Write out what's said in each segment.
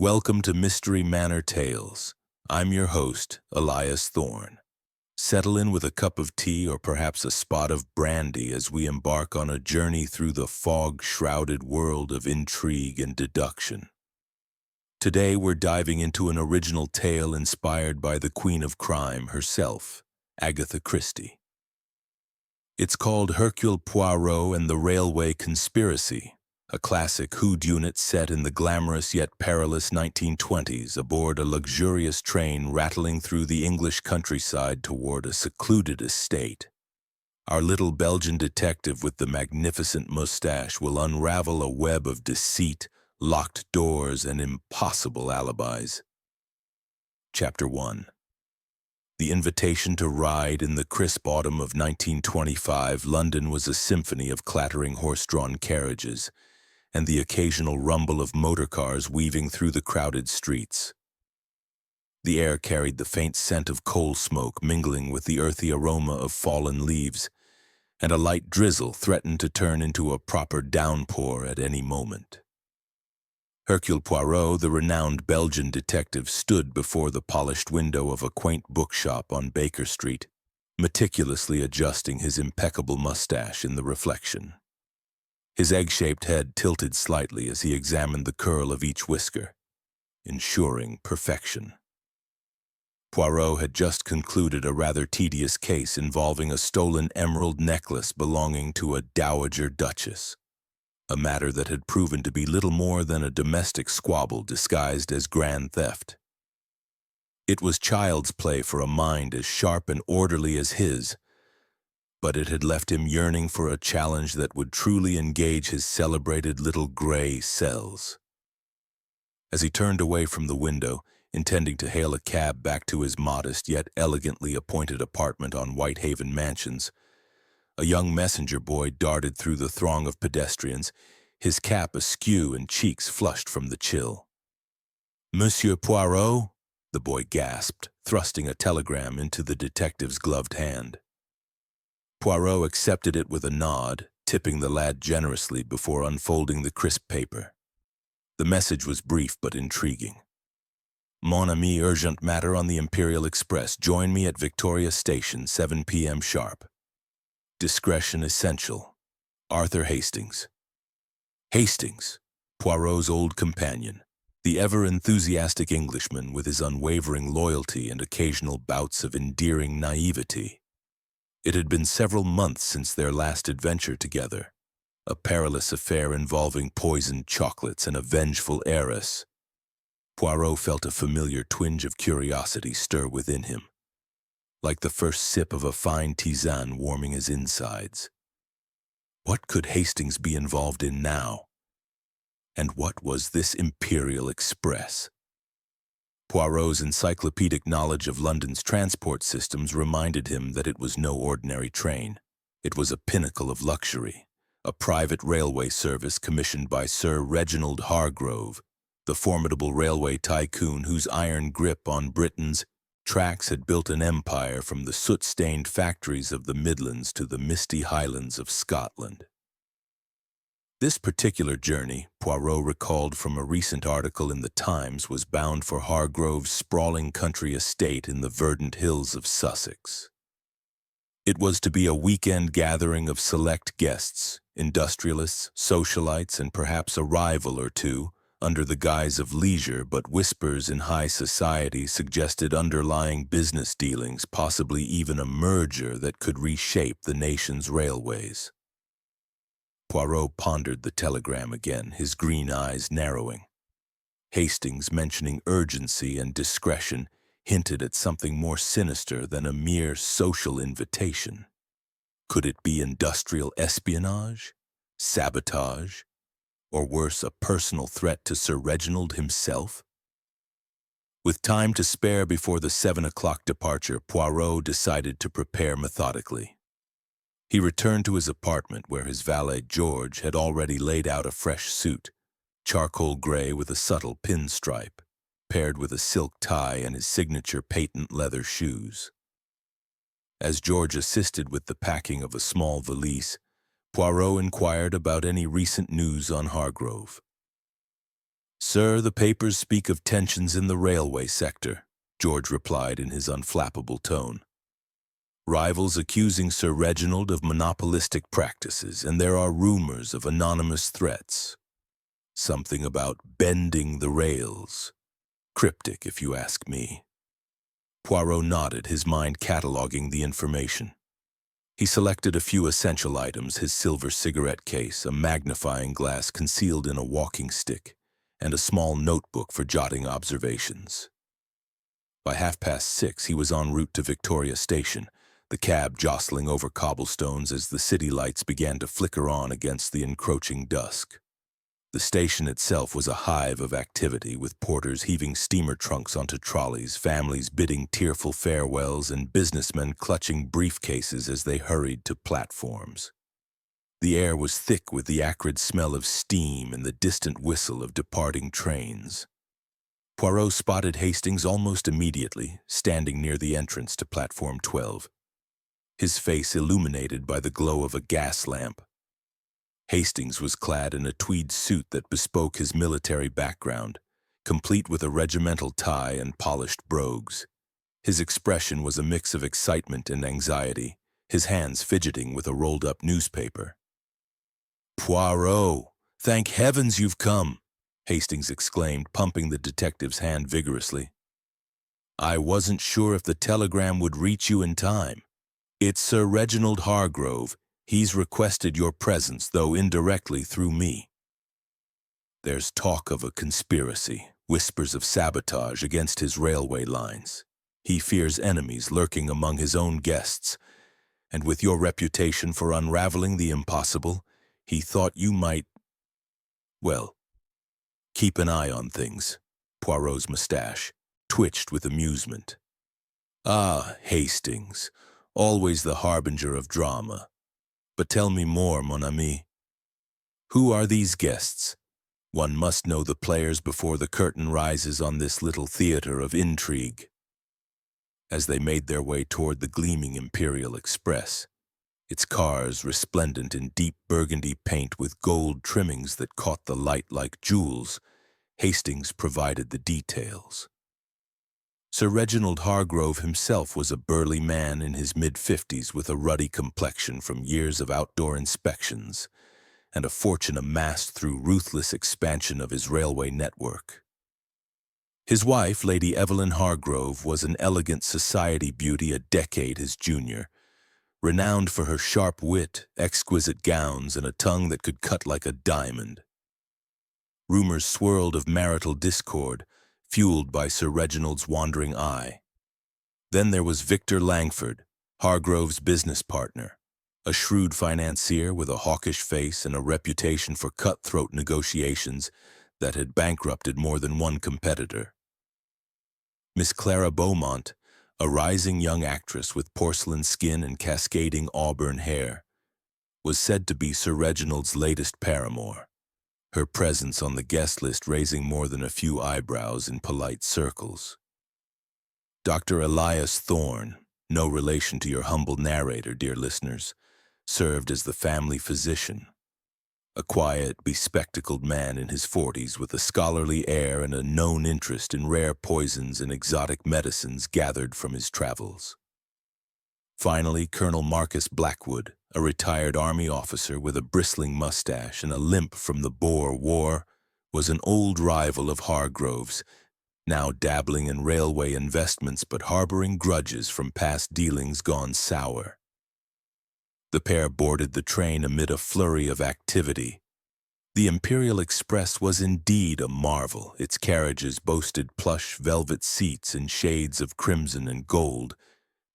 Welcome to Mystery Manor Tales. I'm your host, Elias Thorne. Settle in with a cup of tea or perhaps a spot of brandy as we embark on a journey through the fog-shrouded world of intrigue and deduction. Today we're diving into an original tale inspired by the Queen of Crime herself, Agatha Christie. It's called Hercule Poirot and the Railway Conspiracy, a classic whodunit set in the glamorous yet perilous 1920s aboard a luxurious train rattling through the English countryside toward a secluded estate. Our little Belgian detective with the magnificent mustache will unravel a web of deceit, locked doors, and impossible alibis. Chapter 1. The invitation to ride in the crisp autumn of 1925, London was a symphony of clattering horse-drawn carriages and the occasional rumble of motor cars weaving through the crowded streets. The air carried the faint scent of coal smoke mingling with the earthy aroma of fallen leaves, and a light drizzle threatened to turn into a proper downpour at any moment. Hercule Poirot, the renowned Belgian detective, stood before the polished window of a quaint bookshop on Baker Street, meticulously adjusting his impeccable mustache in the reflection. His egg-shaped head tilted slightly as he examined the curl of each whisker, ensuring perfection. Poirot had just concluded a rather tedious case involving a stolen emerald necklace belonging to a dowager duchess, a matter that had proven to be little more than a domestic squabble disguised as grand theft. It was child's play for a mind as sharp and orderly as his, but it had left him yearning for a challenge that would truly engage his celebrated little gray cells. As he turned away from the window, intending to hail a cab back to his modest yet elegantly appointed apartment on Whitehaven Mansions, a young messenger boy darted through the throng of pedestrians, his cap askew and cheeks flushed from the chill. "Monsieur Poirot?" the boy gasped, thrusting a telegram into the detective's gloved hand. Poirot accepted it with a nod, tipping the lad generously before unfolding the crisp paper. The message was brief but intriguing. "Mon ami, urgent matter on the Imperial Express. Join me at Victoria Station, 7 p.m. sharp. Discretion essential. Arthur Hastings." Hastings, Poirot's old companion, the ever-enthusiastic Englishman with his unwavering loyalty and occasional bouts of endearing naivety. It had been several months since their last adventure together, a perilous affair involving poisoned chocolates and a vengeful heiress. Poirot felt a familiar twinge of curiosity stir within him, like the first sip of a fine tisane warming his insides. What could Hastings be involved in now? And what was this Imperial Express? Poirot's encyclopedic knowledge of London's transport systems reminded him that it was no ordinary train. It was a pinnacle of luxury, a private railway service commissioned by Sir Reginald Hargrove, the formidable railway tycoon whose iron grip on Britain's tracks had built an empire from the soot-stained factories of the Midlands to the misty highlands of Scotland. This particular journey, Poirot recalled from a recent article in the Times, was bound for Hargrove's sprawling country estate in the verdant hills of Sussex. It was to be a weekend gathering of select guests, industrialists, socialites, and perhaps a rival or two, under the guise of leisure, but whispers in high society suggested underlying business dealings, possibly even a merger that could reshape the nation's railways. Poirot pondered the telegram again, his green eyes narrowing. Hastings, mentioning urgency and discretion, hinted at something more sinister than a mere social invitation. Could it be industrial espionage, sabotage, or worse, a personal threat to Sir Reginald himself? With time to spare before the 7 o'clock departure, Poirot decided to prepare methodically. He returned to his apartment where his valet George had already laid out a fresh suit, charcoal gray with a subtle pinstripe, paired with a silk tie and his signature patent leather shoes. As George assisted with the packing of a small valise, Poirot inquired about any recent news on Hargrove. "Sir, the papers speak of tensions in the railway sector," George replied in his unflappable tone. "Rivals accusing Sir Reginald of monopolistic practices, and there are rumors of anonymous threats. Something about bending the rails. Cryptic, if you ask me." Poirot nodded, his mind cataloging the information. He selected a few essential items: his silver cigarette case, a magnifying glass concealed in a walking stick, and a small notebook for jotting observations. By 6:30, he was en route to Victoria Station, the cab jostling over cobblestones as the city lights began to flicker on against the encroaching dusk. The station itself was a hive of activity, with porters heaving steamer trunks onto trolleys, families bidding tearful farewells, and businessmen clutching briefcases as they hurried to platforms. The air was thick with the acrid smell of steam and the distant whistle of departing trains. Poirot spotted Hastings almost immediately, standing near the entrance to Platform 12, his face illuminated by the glow of a gas lamp. Hastings was clad in a tweed suit that bespoke his military background, complete with a regimental tie and polished brogues. His expression was a mix of excitement and anxiety, his hands fidgeting with a rolled-up newspaper. "Poirot, thank heavens you've come," Hastings exclaimed, pumping the detective's hand vigorously. "I wasn't sure if the telegram would reach you in time. It's Sir Reginald Hargrove. He's requested your presence, though indirectly through me. There's talk of a conspiracy, whispers of sabotage against his railway lines. He fears enemies lurking among his own guests, and with your reputation for unraveling the impossible, he thought you might, well, keep an eye on things." Poirot's mustache twitched with amusement. "Ah, Hastings, always the harbinger of drama. But tell me more, mon ami. Who are these guests? One must know the players before the curtain rises on this little theater of intrigue." As they made their way toward the gleaming Imperial Express, its cars resplendent in deep burgundy paint with gold trimmings that caught the light like jewels, Hastings provided the details. Sir Reginald Hargrove himself was a burly man in his mid-50s with a ruddy complexion from years of outdoor inspections and a fortune amassed through ruthless expansion of his railway network. His wife, Lady Evelyn Hargrove, was an elegant society beauty a decade his junior, renowned for her sharp wit, exquisite gowns, and a tongue that could cut like a diamond. Rumors swirled of marital discord, fueled by Sir Reginald's wandering eye. Then there was Victor Langford, Hargrove's business partner, a shrewd financier with a hawkish face and a reputation for cutthroat negotiations that had bankrupted more than one competitor. Miss Clara Beaumont, a rising young actress with porcelain skin and cascading auburn hair, was said to be Sir Reginald's latest paramour, her presence on the guest list raising more than a few eyebrows in polite circles. Dr. Elias Thorne, no relation to your humble narrator, dear listeners, served as the family physician, a quiet, bespectacled man in his 40s with a scholarly air and a known interest in rare poisons and exotic medicines gathered from his travels. Finally, Colonel Marcus Blackwood, a retired army officer with a bristling mustache and a limp from the Boer War, was an old rival of Hargrove's, now dabbling in railway investments but harboring grudges from past dealings gone sour. The pair boarded the train amid a flurry of activity. The Imperial Express was indeed a marvel. Its carriages boasted plush velvet seats in shades of crimson and gold,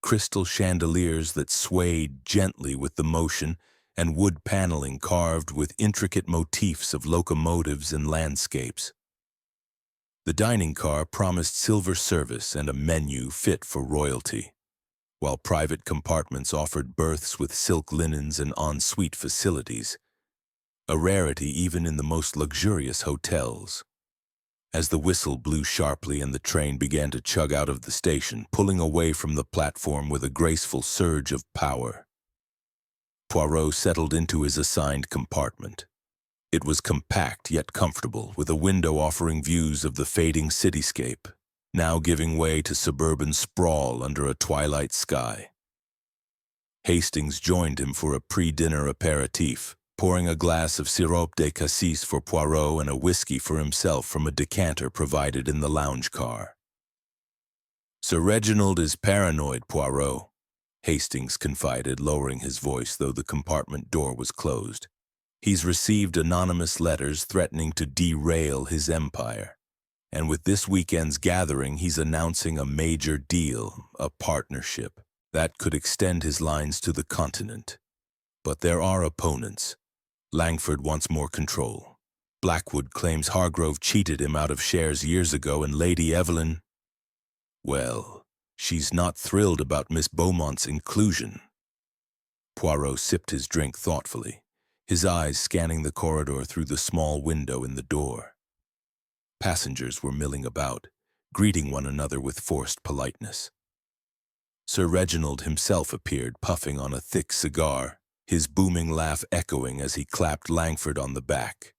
crystal chandeliers that swayed gently with the motion, and wood paneling carved with intricate motifs of locomotives and landscapes. The dining car promised silver service and a menu fit for royalty, while private compartments offered berths with silk linens and ensuite facilities, a rarity even in the most luxurious hotels. As the whistle blew sharply and the train began to chug out of the station, pulling away from the platform with a graceful surge of power, Poirot settled into his assigned compartment. It was compact yet comfortable, with a window offering views of the fading cityscape, now giving way to suburban sprawl under a twilight sky. Hastings joined him for a pre-dinner aperitif, pouring a glass of sirop de cassis for Poirot and a whiskey for himself from a decanter provided in the lounge car. "Sir Reginald is paranoid, Poirot," Hastings confided, lowering his voice though the compartment door was closed. "He's received anonymous letters threatening to derail his empire. And with this weekend's gathering, he's announcing a major deal, a partnership, that could extend his lines to the continent. But there are opponents. Langford wants more control. Blackwood claims Hargrove cheated him out of shares years ago, and Lady Evelyn, well, she's not thrilled about Miss Beaumont's inclusion." Poirot sipped his drink thoughtfully, his eyes scanning the corridor through the small window in the door. Passengers were milling about, greeting one another with forced politeness. Sir Reginald himself appeared, puffing on a thick cigar, his booming laugh echoing as he clapped Langford on the back.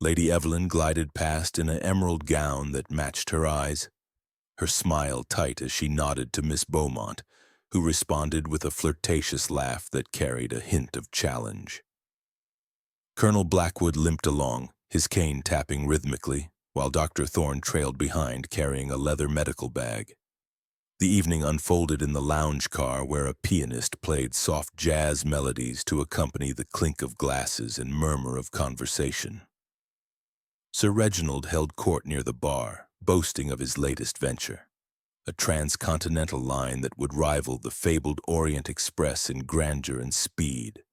Lady Evelyn glided past in an emerald gown that matched her eyes, her smile tight as she nodded to Miss Beaumont, who responded with a flirtatious laugh that carried a hint of challenge. Colonel Blackwood limped along, his cane tapping rhythmically, while Dr. Thorne trailed behind carrying a leather medical bag. The evening unfolded in the lounge car where a pianist played soft jazz melodies to accompany the clink of glasses and murmur of conversation. Sir Reginald held court near the bar, boasting of his latest venture, a transcontinental line that would rival the fabled Orient Express in grandeur and speed.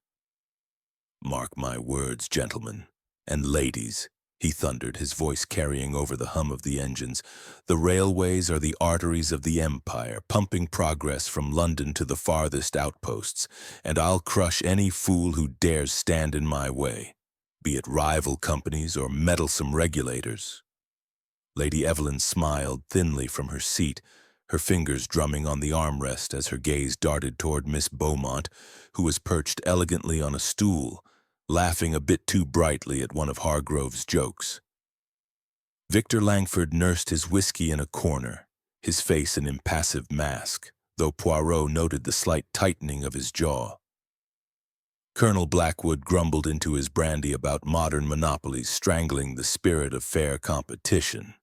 "Mark my words, gentlemen, and ladies," he thundered, his voice carrying over the hum of the engines. "The railways are the arteries of the empire, pumping progress from London to the farthest outposts, and I'll crush any fool who dares stand in my way, be it rival companies or meddlesome regulators." Lady Evelyn smiled thinly from her seat, her fingers drumming on the armrest as her gaze darted toward Miss Beaumont, who was perched elegantly on a stool, laughing a bit too brightly at one of Hargrove's jokes. Victor Langford nursed his whiskey in a corner, his face an impassive mask, though Poirot noted the slight tightening of his jaw. Colonel Blackwood grumbled into his brandy about modern monopolies strangling the spirit of fair competition,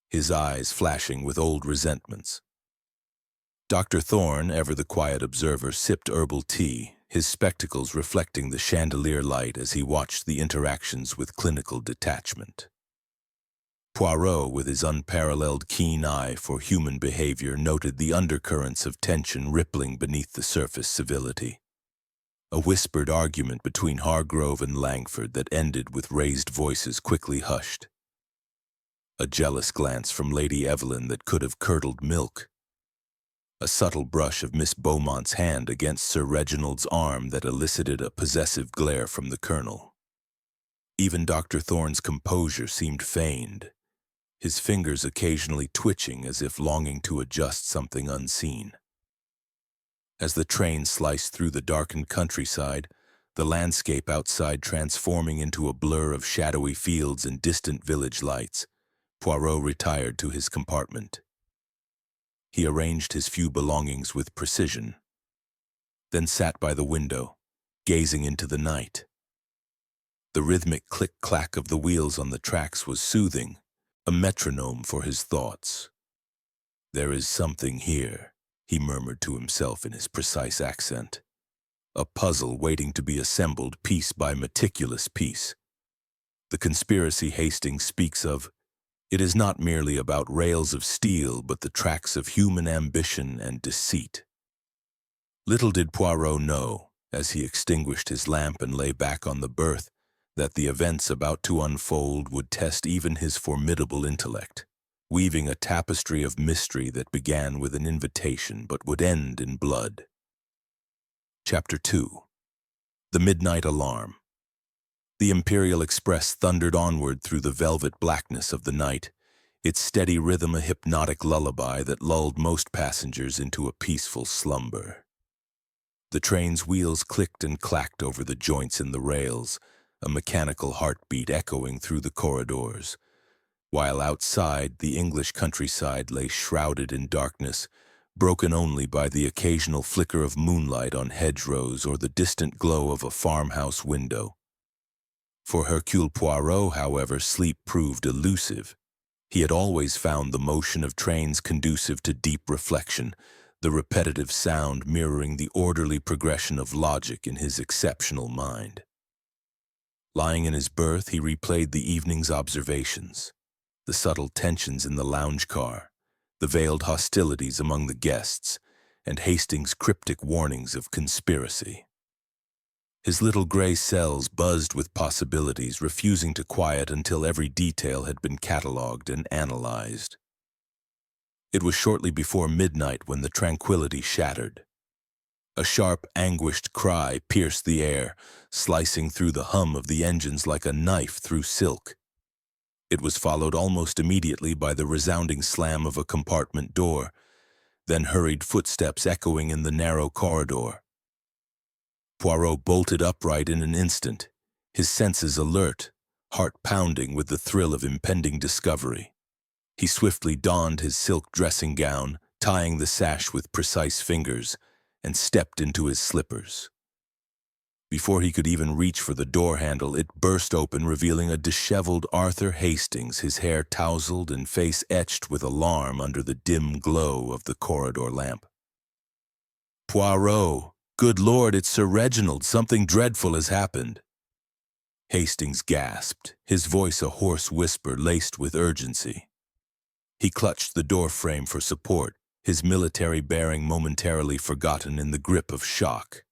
his eyes flashing with old resentments. Dr. Thorne, ever the quiet observer, sipped herbal tea, his spectacles reflecting the chandelier light as he watched the interactions with clinical detachment. Poirot, with his unparalleled keen eye for human behavior, noted the undercurrents of tension rippling beneath the surface civility. A whispered argument between Hargrove and Langford that ended with raised voices quickly hushed. A jealous glance from Lady Evelyn that could have curdled milk. A subtle brush of Miss Beaumont's hand against Sir Reginald's arm that elicited a possessive glare from the colonel. Even Dr. Thorne's composure seemed feigned, his fingers occasionally twitching as if longing to adjust something unseen. As the train sliced through the darkened countryside, the landscape outside transforming into a blur of shadowy fields and distant village lights, Poirot retired to his compartment. He arranged his few belongings with precision, then sat by the window, gazing into the night. The rhythmic click-clack of the wheels on the tracks was soothing, a metronome for his thoughts. "There is something here," he murmured to himself in his precise accent. "A puzzle waiting to be assembled piece by meticulous piece. The conspiracy Hastings speaks of, it is not merely about rails of steel, but the tracks of human ambition and deceit." Little did Poirot know, as he extinguished his lamp and lay back on the berth, that the events about to unfold would test even his formidable intellect, weaving a tapestry of mystery that began with an invitation but would end in blood. Chapter 2. The Midnight Alarm. The Imperial Express thundered onward through the velvet blackness of the night, its steady rhythm a hypnotic lullaby that lulled most passengers into a peaceful slumber. The train's wheels clicked and clacked over the joints in the rails, a mechanical heartbeat echoing through the corridors, while outside the English countryside lay shrouded in darkness, broken only by the occasional flicker of moonlight on hedgerows or the distant glow of a farmhouse window. For Hercule Poirot, however, sleep proved elusive. He had always found the motion of trains conducive to deep reflection, the repetitive sound mirroring the orderly progression of logic in his exceptional mind. Lying in his berth, he replayed the evening's observations, the subtle tensions in the lounge car, the veiled hostilities among the guests, and Hastings' cryptic warnings of conspiracy. His little gray cells buzzed with possibilities, refusing to quiet until every detail had been catalogued and analyzed. It was shortly before midnight when the tranquility shattered. A sharp, anguished cry pierced the air, slicing through the hum of the engines like a knife through silk. It was followed almost immediately by the resounding slam of a compartment door, then hurried footsteps echoing in the narrow corridor. Poirot bolted upright in an instant, his senses alert, heart pounding with the thrill of impending discovery. He swiftly donned his silk dressing gown, tying the sash with precise fingers, and stepped into his slippers. Before he could even reach for the door handle, it burst open, revealing a disheveled Arthur Hastings, his hair tousled and face etched with alarm under the dim glow of the corridor lamp. "Poirot! Good Lord, it's Sir Reginald! Something dreadful has happened!" Hastings gasped, his voice a hoarse whisper laced with urgency. He clutched the door frame for support, his military bearing momentarily forgotten in the grip of shock.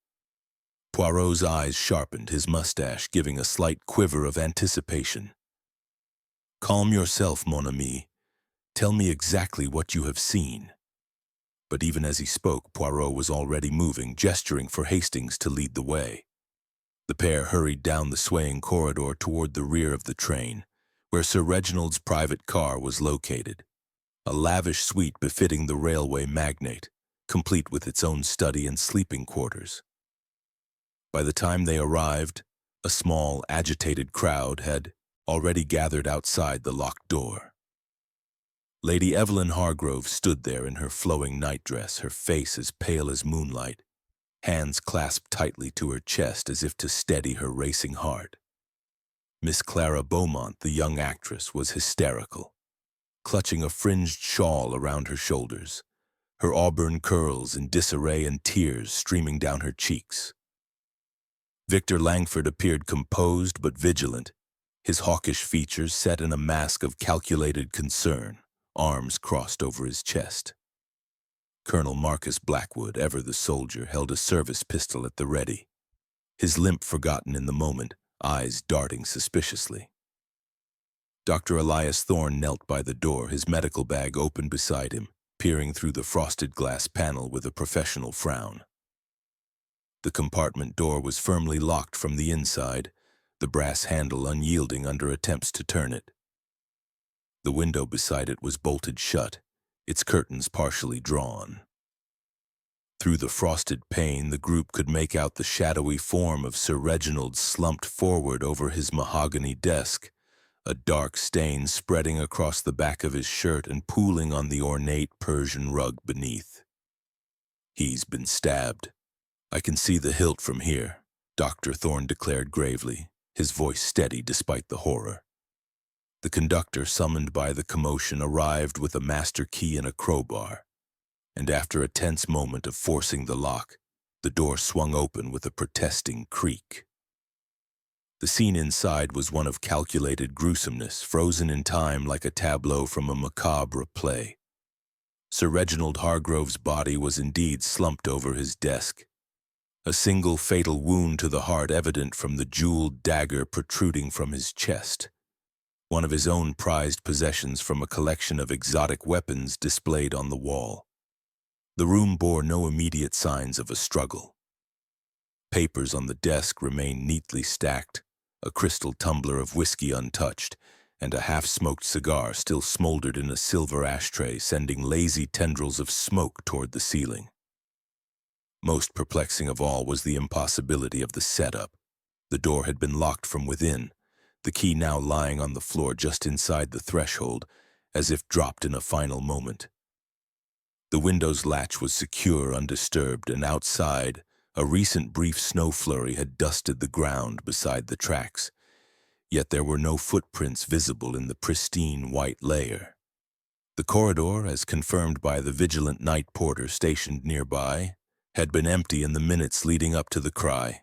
Poirot's eyes sharpened, his mustache giving a slight quiver of anticipation. "Calm yourself, mon ami. Tell me exactly what you have seen." But even as he spoke, Poirot was already moving, gesturing for Hastings to lead the way. The pair hurried down the swaying corridor toward the rear of the train, where Sir Reginald's private car was located. A lavish suite befitting the railway magnate, complete with its own study and sleeping quarters. By the time they arrived, a small, agitated crowd had already gathered outside the locked door. Lady Evelyn Hargrove stood there in her flowing nightdress, her face as pale as moonlight, hands clasped tightly to her chest as if to steady her racing heart. Miss Clara Beaumont, the young actress, was hysterical, clutching a fringed shawl around her shoulders, her auburn curls in disarray and tears streaming down her cheeks. Victor Langford appeared composed but vigilant, his hawkish features set in a mask of calculated concern, arms crossed over his chest. Colonel Marcus Blackwood, ever the soldier, held a service pistol at the ready, his limp forgotten in the moment, eyes darting suspiciously. Dr. Elias Thorne knelt by the door, his medical bag open beside him, peering through the frosted glass panel with a professional frown. The compartment door was firmly locked from the inside, the brass handle unyielding under attempts to turn it. The window beside it was bolted shut, its curtains partially drawn. Through the frosted pane, the group could make out the shadowy form of Sir Reginald slumped forward over his mahogany desk, a dark stain spreading across the back of his shirt and pooling on the ornate Persian rug beneath. "He's been stabbed. I can see the hilt from here," Dr. Thorne declared gravely, his voice steady despite the horror. The conductor, summoned by the commotion, arrived with a master key and a crowbar, and after a tense moment of forcing the lock, the door swung open with a protesting creak. The scene inside was one of calculated gruesomeness, frozen in time like a tableau from a macabre play. Sir Reginald Hargrove's body was indeed slumped over his desk, a single fatal wound to the heart evident from the jeweled dagger protruding from his chest, one of his own prized possessions from a collection of exotic weapons displayed on the wall. The room bore no immediate signs of a struggle. Papers on the desk remained neatly stacked, a crystal tumbler of whiskey untouched, and a half-smoked cigar still smoldered in a silver ashtray, sending lazy tendrils of smoke toward the ceiling. Most perplexing of all was the impossibility of the setup. The door had been locked from within, the key now lying on the floor just inside the threshold, as if dropped in a final moment. The window's latch was secure, undisturbed, and outside, a recent brief snow flurry had dusted the ground beside the tracks, yet there were no footprints visible in the pristine white layer. The corridor, as confirmed by the vigilant night porter stationed nearby, had been empty in the minutes leading up to the cry.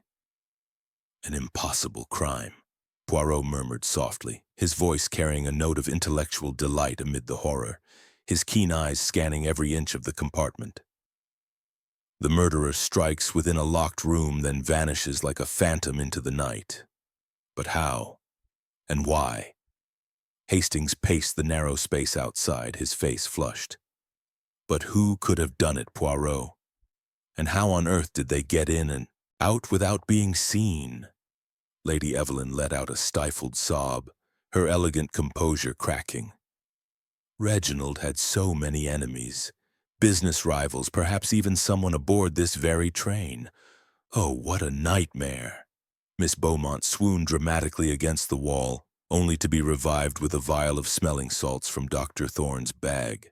An impossible crime, Poirot murmured softly, his voice carrying a note of intellectual delight amid the horror, his keen eyes scanning every inch of the compartment. The murderer strikes within a locked room, then vanishes like a phantom into the night. But how? And why? Hastings paced the narrow space outside, his face flushed. But who could have done it, Poirot? And how on earth did they get in and out without being seen? Lady Evelyn let out a stifled sob, her elegant composure cracking. Reginald had so many enemies, business rivals, perhaps even someone aboard this very train. Oh, what a nightmare! Miss Beaumont swooned dramatically against the wall, only to be revived with a vial of smelling salts from Dr. Thorne's bag.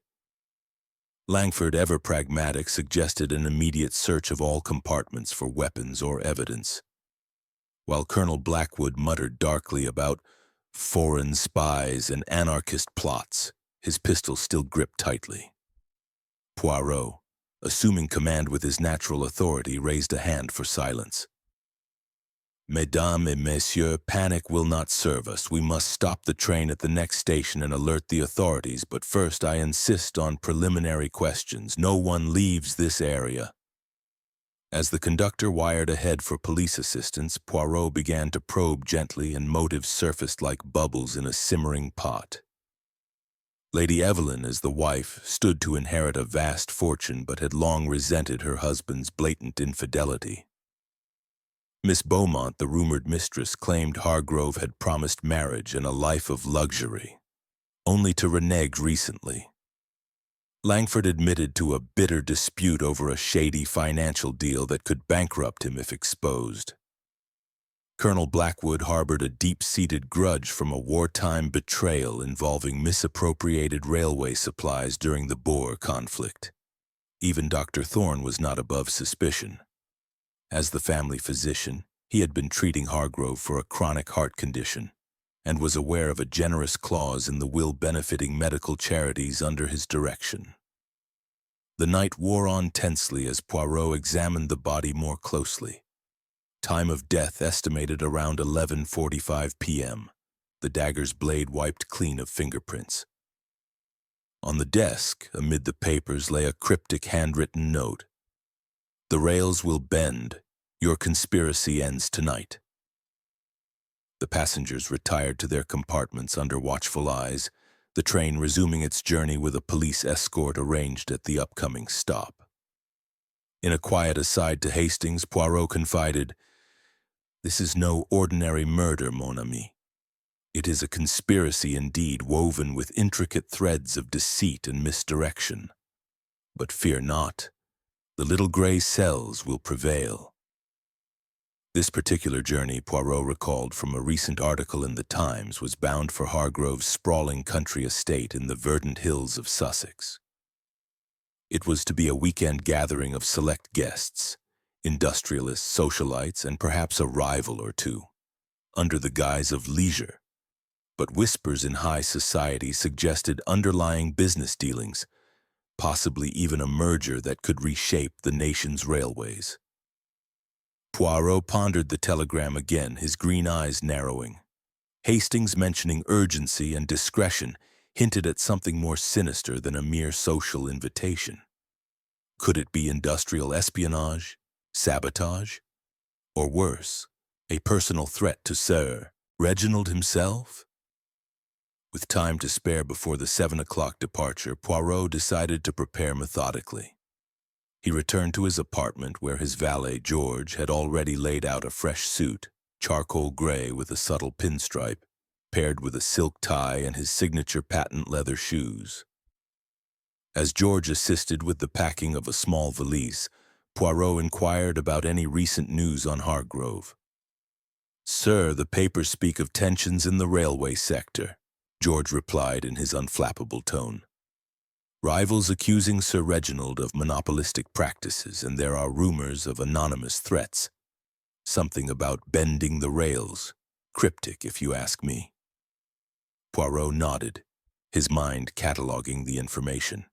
Langford, ever pragmatic, suggested an immediate search of all compartments for weapons or evidence, while Colonel Blackwood muttered darkly about foreign spies and anarchist plots, his pistol still gripped tightly. Poirot, assuming command with his natural authority, raised a hand for silence. Mesdames et messieurs, panic will not serve us. We must stop the train at the next station and alert the authorities, but first I insist on preliminary questions. No one leaves this area. As the conductor wired ahead for police assistance, Poirot began to probe gently, and motives surfaced like bubbles in a simmering pot. Lady Evelyn, as the wife, stood to inherit a vast fortune but had long resented her husband's blatant infidelity. Miss Beaumont, the rumored mistress, claimed Hargrove had promised marriage and a life of luxury, only to renege recently. Langford admitted to a bitter dispute over a shady financial deal that could bankrupt him if exposed. Colonel Blackwood harbored a deep-seated grudge from a wartime betrayal involving misappropriated railway supplies during the Boer conflict. Even Dr. Thorne was not above suspicion. As the family physician, he had been treating Hargrove for a chronic heart condition and was aware of a generous clause in the will benefiting medical charities under his direction. The night wore on tensely as Poirot examined the body more closely. Time of death estimated around 11:45 p.m., the dagger's blade wiped clean of fingerprints. On the desk, amid the papers, lay a cryptic handwritten note. The rails will bend. Your conspiracy ends tonight. The passengers retired to their compartments under watchful eyes, the train resuming its journey with a police escort arranged at the upcoming stop. In a quiet aside to Hastings, Poirot confided, "This is no ordinary murder, mon ami. It is a conspiracy indeed, woven with intricate threads of deceit and misdirection. But fear not. The little gray cells will prevail." This particular journey, Poirot recalled from a recent article in the Times, was bound for Hargrove's sprawling country estate in the verdant hills of Sussex. It was to be a weekend gathering of select guests, industrialists, socialites, and perhaps a rival or two, under the guise of leisure. But whispers in high society suggested underlying business dealings, possibly even a merger that could reshape the nation's railways. Poirot pondered the telegram again, his green eyes narrowing. Hastings mentioning urgency and discretion hinted at something more sinister than a mere social invitation. Could it be industrial espionage, sabotage, or worse, a personal threat to Sir Reginald himself? With time to spare before the 7 o'clock departure, Poirot decided to prepare methodically. He returned to his apartment where his valet, George, had already laid out a fresh suit, charcoal gray with a subtle pinstripe, paired with a silk tie and his signature patent leather shoes. As George assisted with the packing of a small valise, Poirot inquired about any recent news on Hargrove. "Sir, the papers speak of tensions in the railway sector," George replied in his unflappable tone. "Rivals accusing Sir Reginald of monopolistic practices, and there are rumors of anonymous threats. Something about bending the rails. Cryptic, if you ask me." Poirot nodded, his mind cataloging the information.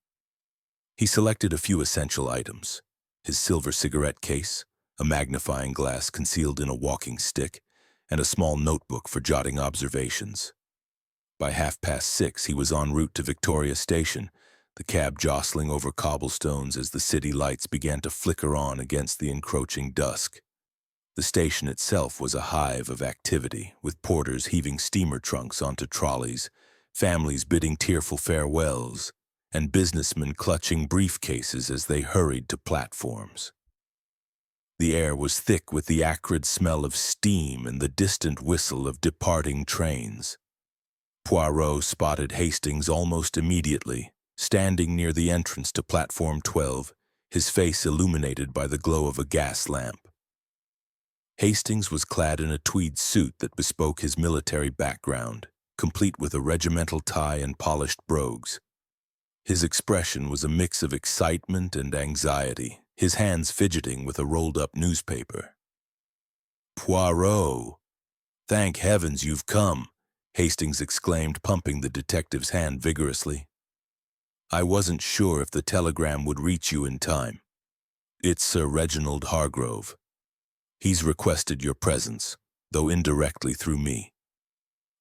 He selected a few essential items: his silver cigarette case, a magnifying glass concealed in a walking stick, and a small notebook for jotting observations. By 6:30, he was en route to Victoria Station, the cab jostling over cobblestones as the city lights began to flicker on against the encroaching dusk. The station itself was a hive of activity, with porters heaving steamer trunks onto trolleys, families bidding tearful farewells, and businessmen clutching briefcases as they hurried to platforms. The air was thick with the acrid smell of steam and the distant whistle of departing trains. Poirot spotted Hastings almost immediately, standing near the entrance to Platform 12, his face illuminated by the glow of a gas lamp. Hastings was clad in a tweed suit that bespoke his military background, complete with a regimental tie and polished brogues. His expression was a mix of excitement and anxiety, his hands fidgeting with a rolled-up newspaper. "Poirot! Thank heavens you've come," Hastings exclaimed, pumping the detective's hand vigorously. "I wasn't sure if the telegram would reach you in time. It's Sir Reginald Hargrove. He's requested your presence, though indirectly through me.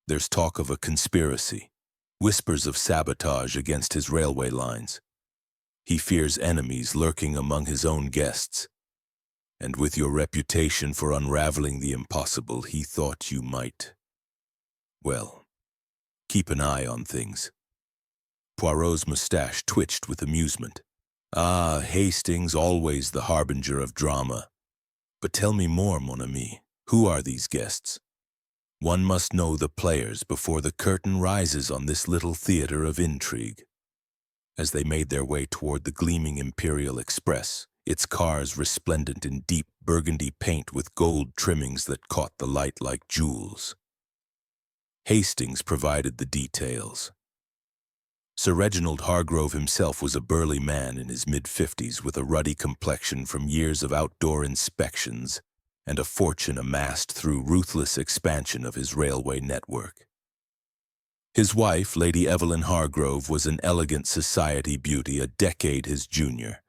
There's talk of a conspiracy, whispers of sabotage against his railway lines. He fears enemies lurking among his own guests. And with your reputation for unraveling the impossible, he thought you might, well, keep an eye on things." Poirot's mustache twitched with amusement. "Ah, Hastings, always the harbinger of drama. But tell me more, mon ami. Who are these guests? One must know the players before the curtain rises on this little theater of intrigue." As they made their way toward the gleaming Imperial Express, its cars resplendent in deep burgundy paint with gold trimmings that caught the light like jewels, Hastings provided the details. Sir Reginald Hargrove himself was a burly man in his mid-50s with a ruddy complexion from years of outdoor inspections and a fortune amassed through ruthless expansion of his railway network. His wife, Lady Evelyn Hargrove, was an elegant society beauty a decade his junior,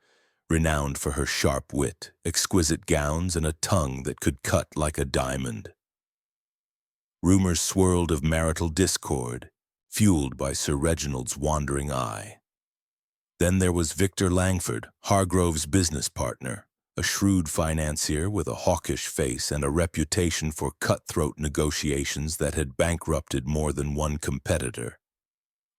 renowned for her sharp wit, exquisite gowns, and a tongue that could cut like a diamond. Rumors swirled of marital discord, fueled by Sir Reginald's wandering eye. Then there was Victor Langford, Hargrove's business partner, a shrewd financier with a hawkish face and a reputation for cutthroat negotiations that had bankrupted more than one competitor.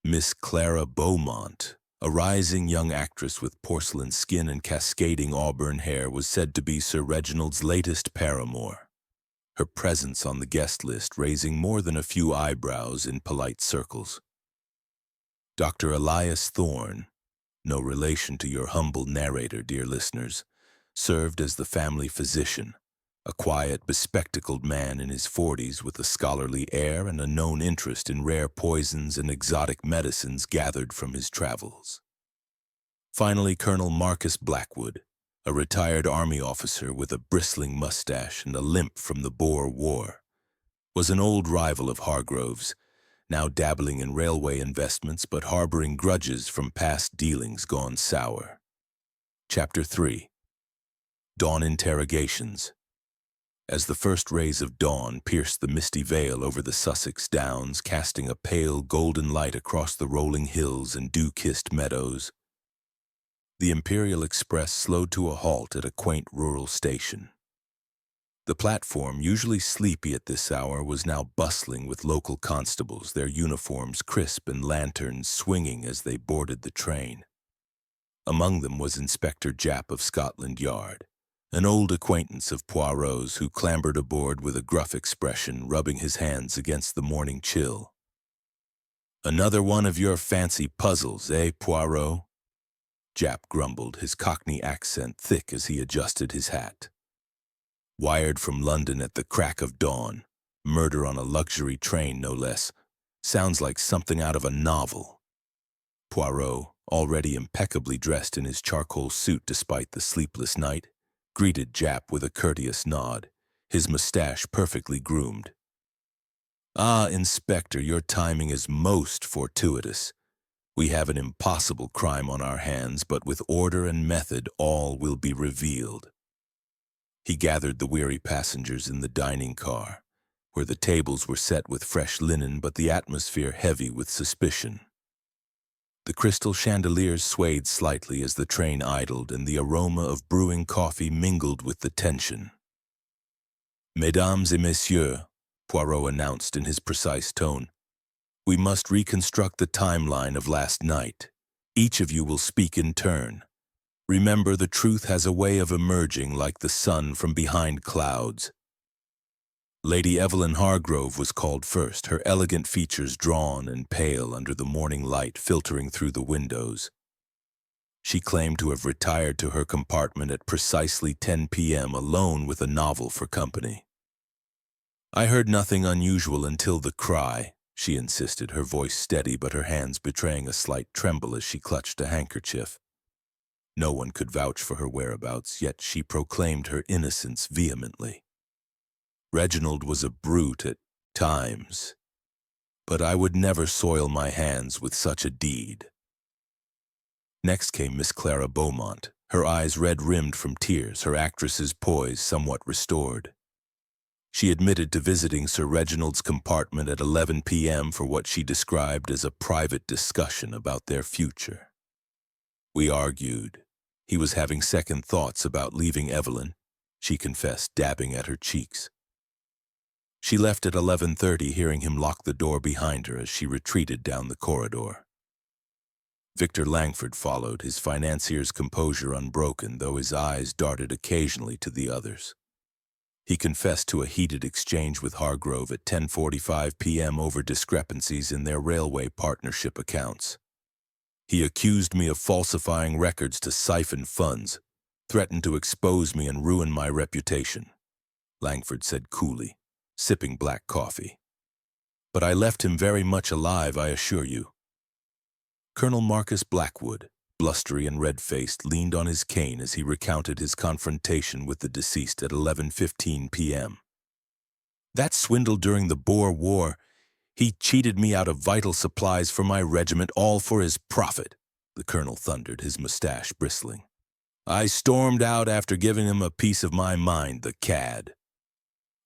Miss Clara Beaumont, a rising young actress with porcelain skin and cascading auburn hair, was said to be Sir Reginald's latest paramour, her presence on the guest list raising more than a few eyebrows in polite circles. Dr. Elias Thorne, no relation to your humble narrator, dear listeners, served as the family physician, a quiet, bespectacled man in his 40s with a scholarly air and a known interest in rare poisons and exotic medicines gathered from his travels. Finally, Colonel Marcus Blackwood, a retired army officer with a bristling mustache and a limp from the Boer War, was an old rival of Hargrove's, now dabbling in railway investments but harboring grudges from past dealings gone sour. Chapter 3. Dawn Interrogations. As the first rays of dawn pierced the misty veil over the Sussex Downs, casting a pale golden light across the rolling hills and dew-kissed meadows, the Imperial Express slowed to a halt at a quaint rural station. The platform, usually sleepy at this hour, was now bustling with local constables, their uniforms crisp and lanterns swinging as they boarded the train. Among them was Inspector Japp of Scotland Yard, an old acquaintance of Poirot's who clambered aboard with a gruff expression, rubbing his hands against the morning chill. "Another one of your fancy puzzles, eh, Poirot?" Japp grumbled, his Cockney accent thick as he adjusted his hat. "Wired from London at the crack of dawn. Murder on a luxury train, no less. Sounds like something out of a novel. Poirot, already impeccably dressed in his charcoal suit despite the sleepless night, greeted Japp with a courteous nod, his mustache perfectly groomed. "Ah, Inspector, your timing is most fortuitous. We have an impossible crime on our hands, but with order and method all will be revealed." He gathered the weary passengers in the dining car, where the tables were set with fresh linen but the atmosphere heavy with suspicion. The crystal chandeliers swayed slightly as the train idled, and the aroma of brewing coffee mingled with the tension. "Mesdames et messieurs," Poirot announced in his precise tone, "we must reconstruct the timeline of last night. Each of you will speak in turn. Remember, the truth has a way of emerging like the sun from behind clouds." Lady Evelyn Hargrove was called first, her elegant features drawn and pale under the morning light filtering through the windows. She claimed to have retired to her compartment at precisely 10 p.m. alone with a novel for company. "I heard nothing unusual until the cry," she insisted, her voice steady but her hands betraying a slight tremble as she clutched a handkerchief. No one could vouch for her whereabouts, yet she proclaimed her innocence vehemently. "Reginald was a brute at times, but I would never soil my hands with such a deed." Next came Miss Clara Beaumont, her eyes red-rimmed from tears, her actress's poise somewhat restored. She admitted to visiting Sir Reginald's compartment at 11 p.m. for what she described as a private discussion about their future. "We argued. He was having second thoughts about leaving Evelyn," she confessed, dabbing at her cheeks. She left at 11:30, hearing him lock the door behind her as she retreated down the corridor. Victor Langford followed, his financier's composure unbroken, though his eyes darted occasionally to the others. He confessed to a heated exchange with Hargrove at 10:45 p.m. over discrepancies in their railway partnership accounts. "He accused me of falsifying records to siphon funds, threatened to expose me and ruin my reputation," Langford said coolly, sipping black coffee. "But I left him very much alive, I assure you." Colonel Marcus Blackwood, blustery and red-faced, leaned on his cane as he recounted his confrontation with the deceased at 11:15 p.m. "That swindle during the Boer War, he cheated me out of vital supplies for my regiment, all for his profit," the colonel thundered, his mustache bristling. "I stormed out after giving him a piece of my mind, the cad."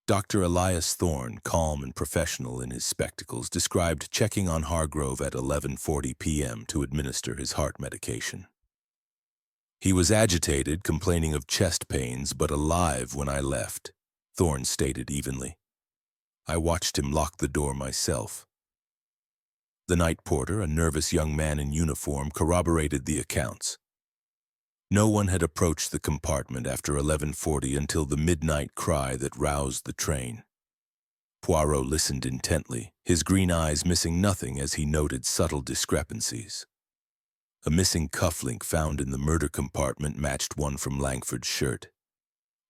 Dr. Elias Thorne, calm and professional in his spectacles, described checking on Hargrove at 11:40 p.m. to administer his heart medication. "He was agitated, complaining of chest pains, but alive when I left," Thorne stated evenly. "I watched him lock the door myself." The night porter, a nervous young man in uniform, corroborated the accounts. No one had approached the compartment after 11:40 until the midnight cry that roused the train. Poirot listened intently, his green eyes missing nothing as he noted subtle discrepancies. A missing cufflink found in the murder compartment matched one from Langford's shirt.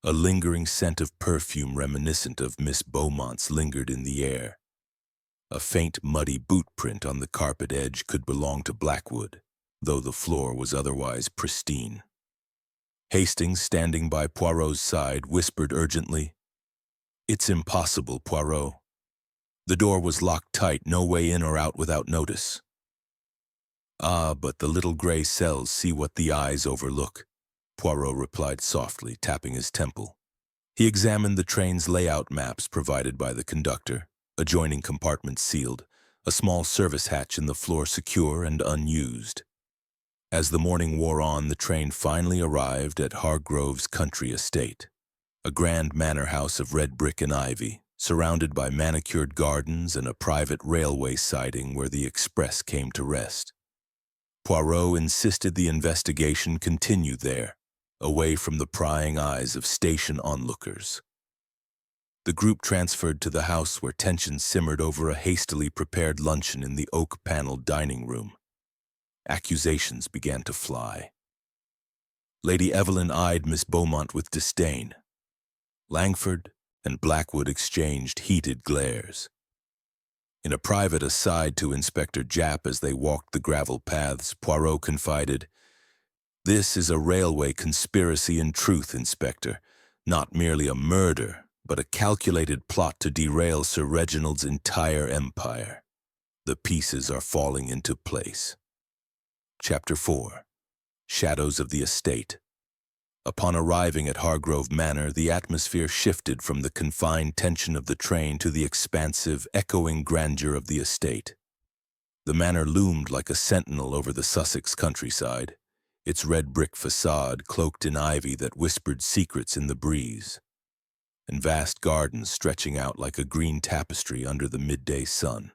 A lingering scent of perfume reminiscent of Miss Beaumont's lingered in the air. A faint, muddy boot print on the carpet edge could belong to Blackwood, though the floor was otherwise pristine. Hastings, standing by Poirot's side, whispered urgently, "It's impossible, Poirot. The door was locked tight, no way in or out without notice." "Ah, but the little gray cells see what the eyes overlook," Poirot replied softly, tapping his temple. He examined the train's layout maps provided by the conductor, adjoining compartments sealed, a small service hatch in the floor secure and unused. As the morning wore on, the train finally arrived at Hargrove's country estate, a grand manor house of red brick and ivy, surrounded by manicured gardens and a private railway siding where the express came to rest. Poirot insisted the investigation continue there, away from the prying eyes of station onlookers. The group transferred to the house where tension simmered over a hastily prepared luncheon in the oak-paneled dining room. Accusations began to fly. Lady Evelyn eyed Miss Beaumont with disdain. Langford, and Blackwood exchanged heated glares. In a private aside to Inspector Japp as they walked the gravel paths, Poirot confided, "This is a railway conspiracy in truth, Inspector. Not merely a murder, but a calculated plot to derail Sir Reginald's entire empire. The pieces are falling into place." Chapter 4. Shadows of the Estate. Upon arriving at Hargrove Manor, the atmosphere shifted from the confined tension of the train to the expansive, echoing grandeur of the estate. The manor loomed like a sentinel over the Sussex countryside, its red brick facade cloaked in ivy that whispered secrets in the breeze, and vast gardens stretching out like a green tapestry under the midday sun.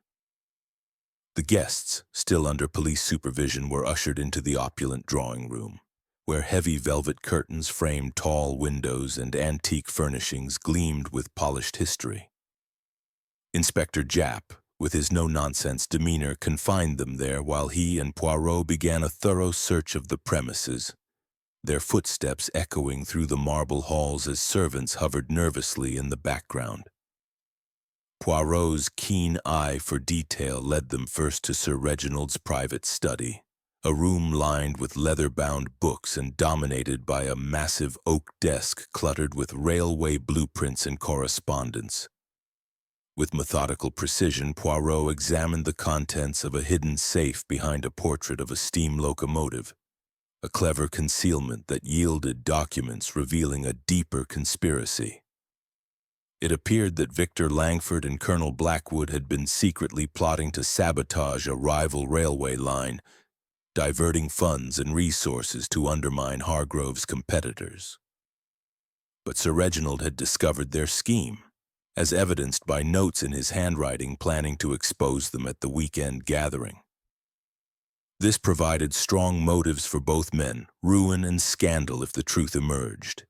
The guests, still under police supervision, were ushered into the opulent drawing room, where heavy velvet curtains framed tall windows and antique furnishings gleamed with polished history. Inspector Japp, with his no-nonsense demeanor, confined them there while he and Poirot began a thorough search of the premises, their footsteps echoing through the marble halls as servants hovered nervously in the background. Poirot's keen eye for detail led them first to Sir Reginald's private study, a room lined with leather-bound books and dominated by a massive oak desk cluttered with railway blueprints and correspondence. With methodical precision, Poirot examined the contents of a hidden safe behind a portrait of a steam locomotive, a clever concealment that yielded documents revealing a deeper conspiracy. It appeared that Victor Langford and Colonel Blackwood had been secretly plotting to sabotage a rival railway line, diverting funds and resources to undermine Hargrove's competitors. But Sir Reginald had discovered their scheme, as evidenced by notes in his handwriting planning to expose them at the weekend gathering. This provided strong motives for both men, ruin and scandal if the truth emerged.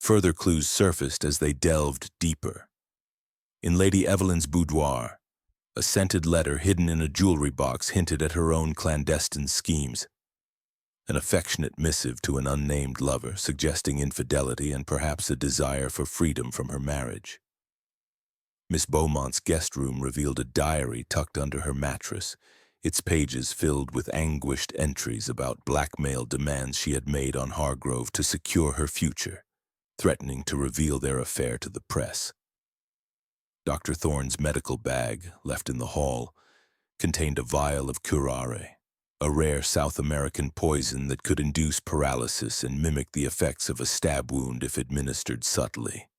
Further clues surfaced as they delved deeper. In Lady Evelyn's boudoir, a scented letter hidden in a jewelry box hinted at her own clandestine schemes. An affectionate missive to an unnamed lover, suggesting infidelity and perhaps a desire for freedom from her marriage. Miss Beaumont's guest room revealed a diary tucked under her mattress, its pages filled with anguished entries about blackmail demands she had made on Hargrove to secure her future, threatening to reveal their affair to the press. Dr. Thorne's medical bag, left in the hall, contained a vial of curare, a rare South American poison that could induce paralysis and mimic the effects of a stab wound if administered subtly,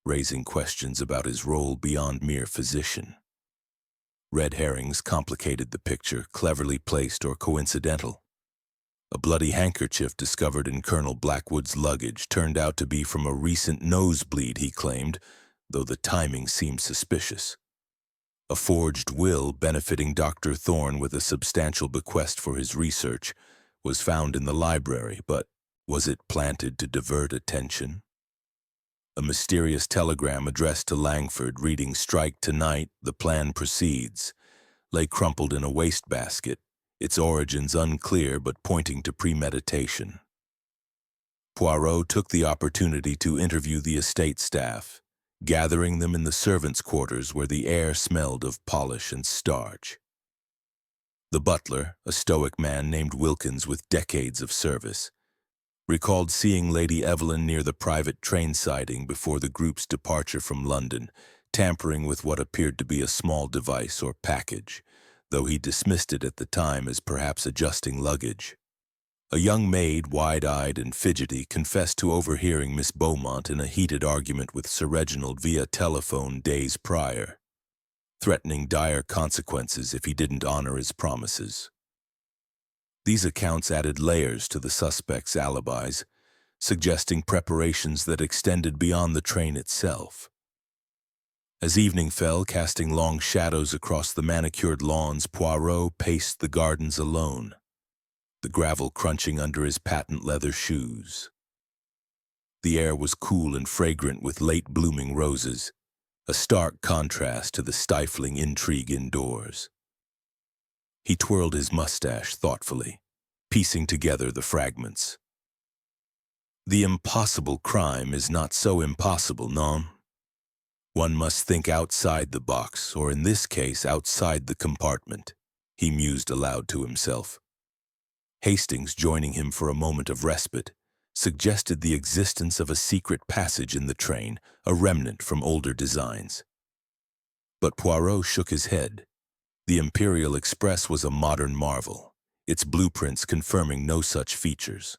raising questions about his role beyond mere physician. Red herrings complicated the picture, cleverly placed or coincidental. A bloody handkerchief discovered in Colonel Blackwood's luggage turned out to be from a recent nosebleed, he claimed, though the timing seemed suspicious. A forged will benefiting Dr. Thorne with a substantial bequest for his research was found in the library, but was it planted to divert attention? A mysterious telegram addressed to Langford reading "Strike tonight, the plan proceeds," lay crumpled in a wastebasket, its origins unclear but pointing to premeditation. Poirot took the opportunity to interview the estate staff, gathering them in the servants' quarters where the air smelled of polish and starch. The butler, a stoic man named Wilkins with decades of service, recalled seeing Lady Evelyn near the private train siding before the group's departure from London, tampering with what appeared to be a small device or package, though he dismissed it at the time as perhaps adjusting luggage. A young maid, wide-eyed and fidgety, confessed to overhearing Miss Beaumont in a heated argument with Sir Reginald via telephone days prior, threatening dire consequences if he didn't honor his promises. These accounts added layers to the suspects' alibis, suggesting preparations that extended beyond the train itself. As evening fell, casting long shadows across the manicured lawns, Poirot paced the gardens alone, the gravel crunching under his patent leather shoes. The air was cool and fragrant with late-blooming roses, a stark contrast to the stifling intrigue indoors. He twirled his mustache thoughtfully, piecing together the fragments. The impossible crime is not so impossible, non? One must think outside the box, or in this case, outside the compartment, he mused aloud to himself. Hastings, joining him for a moment of respite, suggested the existence of a secret passage in the train, a remnant from older designs. But Poirot shook his head. The Imperial Express was a modern marvel, its blueprints confirming no such features.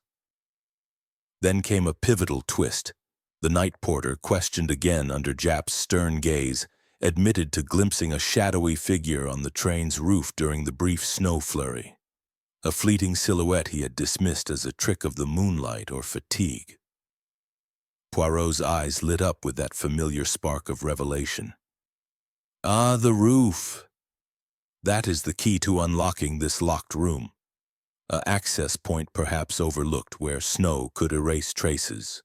Then came a pivotal twist. The night porter, questioned again under Japp's stern gaze, admitted to glimpsing a shadowy figure on the train's roof during the brief snow flurry. A fleeting silhouette he had dismissed as a trick of the moonlight or fatigue. Poirot's eyes lit up with that familiar spark of revelation. Ah, the roof! That is the key to unlocking this locked room. An access point perhaps overlooked where snow could erase traces.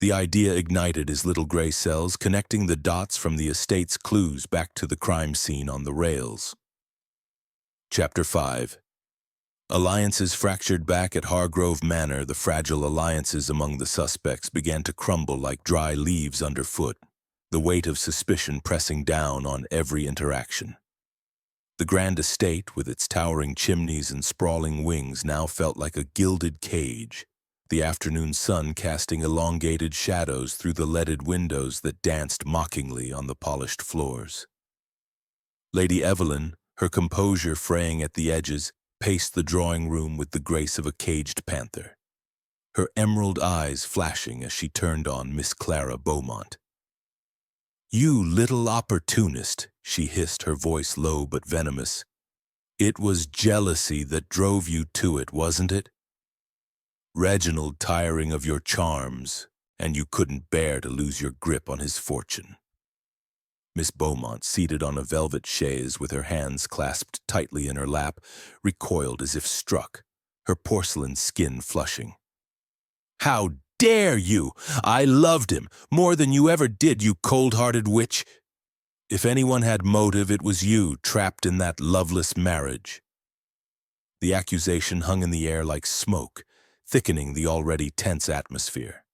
The idea ignited his little gray cells, connecting the dots from the estate's clues back to the crime scene on the rails. Chapter 5. Alliances fractured back at Hargrove Manor. The fragile alliances among the suspects began to crumble like dry leaves underfoot, the weight of suspicion pressing down on every interaction. The grand estate, with its towering chimneys and sprawling wings, now felt like a gilded cage, the afternoon sun casting elongated shadows through the leaded windows that danced mockingly on the polished floors. Lady Evelyn, her composure fraying at the edges, paced the drawing room with the grace of a caged panther, her emerald eyes flashing as she turned on Miss Clara Beaumont. "You little opportunist," she hissed, her voice low but venomous. "It was jealousy that drove you to it, wasn't it? Reginald tiring of your charms, and you couldn't bear to lose your grip on his fortune." Miss Beaumont, seated on a velvet chaise with her hands clasped tightly in her lap, recoiled as if struck, her porcelain skin flushing. "How dare you? I loved him, more than you ever did, you cold-hearted witch. If anyone had motive, it was you, trapped in that loveless marriage." The accusation hung in the air like smoke, thickening the already tense atmosphere.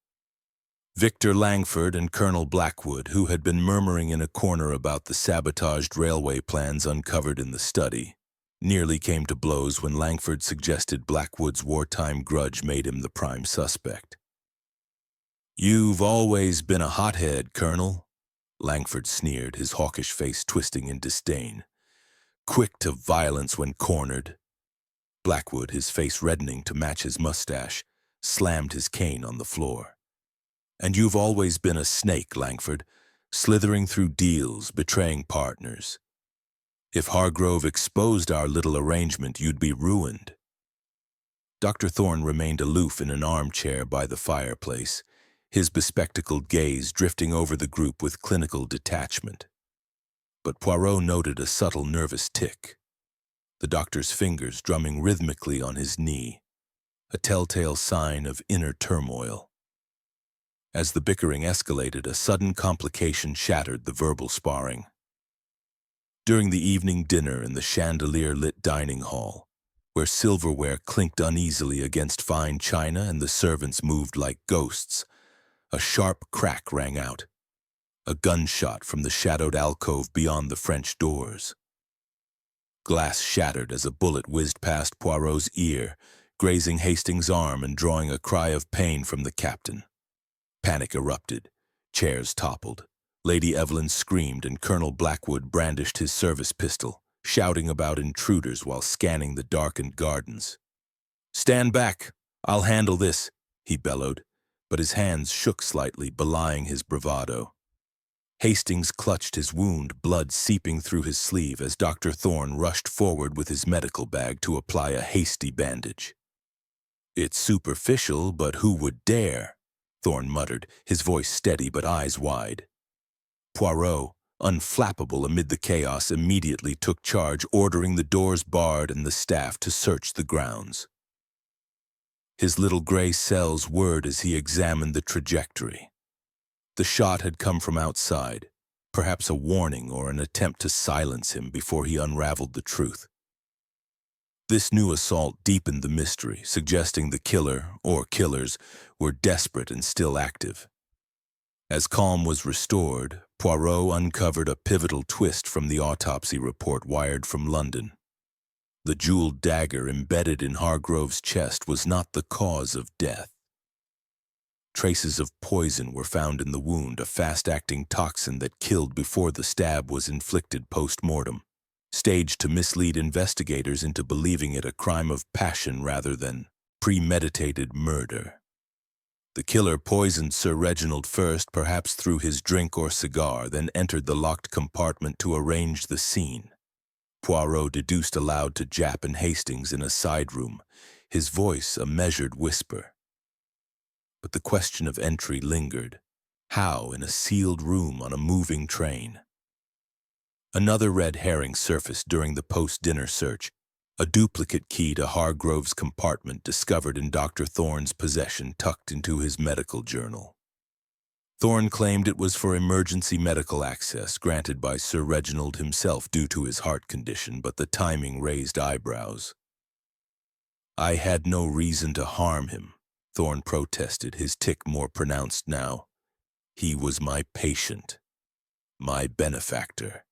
Victor Langford and Colonel Blackwood, who had been murmuring in a corner about the sabotaged railway plans uncovered in the study, nearly came to blows when Langford suggested Blackwood's wartime grudge made him the prime suspect. "You've always been a hothead, Colonel," Langford sneered, his hawkish face twisting in disdain. "Quick to violence when cornered." Blackwood, his face reddening to match his mustache, slammed his cane on the floor. "And you've always been a snake, Langford, slithering through deals, betraying partners. If Hargrove exposed our little arrangement, you'd be ruined." Dr. Thorne remained aloof in an armchair by the fireplace, his bespectacled gaze drifting over the group with clinical detachment. But Poirot noted a subtle nervous tick, the doctor's fingers drumming rhythmically on his knee, a telltale sign of inner turmoil. As the bickering escalated, a sudden complication shattered the verbal sparring. During the evening dinner in the chandelier-lit dining hall, where silverware clinked uneasily against fine china and the servants moved like ghosts, a sharp crack rang out, a gunshot from the shadowed alcove beyond the French doors. Glass shattered as a bullet whizzed past Poirot's ear, grazing Hastings' arm and drawing a cry of pain from the captain. Panic erupted. Chairs toppled. Lady Evelyn screamed and Colonel Blackwood brandished his service pistol, shouting about intruders while scanning the darkened gardens. "Stand back! I'll handle this," he bellowed, but his hands shook slightly, belying his bravado. Hastings clutched his wound, blood seeping through his sleeve as Dr. Thorne rushed forward with his medical bag to apply a hasty bandage. "It's superficial, but who would dare?" Thorne muttered, his voice steady but eyes wide. Poirot, unflappable amid the chaos, immediately took charge, ordering the doors barred and the staff to search the grounds. His little gray cells whirred as he examined the trajectory. The shot had come from outside, perhaps a warning or an attempt to silence him before he unraveled the truth. This new assault deepened the mystery, suggesting the killer, or killers, were desperate and still active. As calm was restored, Poirot uncovered a pivotal twist from the autopsy report wired from London. The jeweled dagger embedded in Hargrove's chest was not the cause of death. Traces of poison were found in the wound, a fast-acting toxin that killed before the stab was inflicted post-mortem, staged to mislead investigators into believing it a crime of passion rather than premeditated murder. The killer poisoned Sir Reginald first, perhaps through his drink or cigar, then entered the locked compartment to arrange the scene. Poirot deduced aloud to Japp and Hastings in a side room, his voice a measured whisper. But the question of entry lingered. How in a sealed room on a moving train? Another red herring surfaced during the post-dinner search, a duplicate key to Hargrove's compartment discovered in Dr. Thorne's possession tucked into his medical journal. Thorne claimed it was for emergency medical access granted by Sir Reginald himself due to his heart condition, but the timing raised eyebrows. "I had no reason to harm him," Thorne protested, his tic more pronounced now. "He was my patient, my benefactor."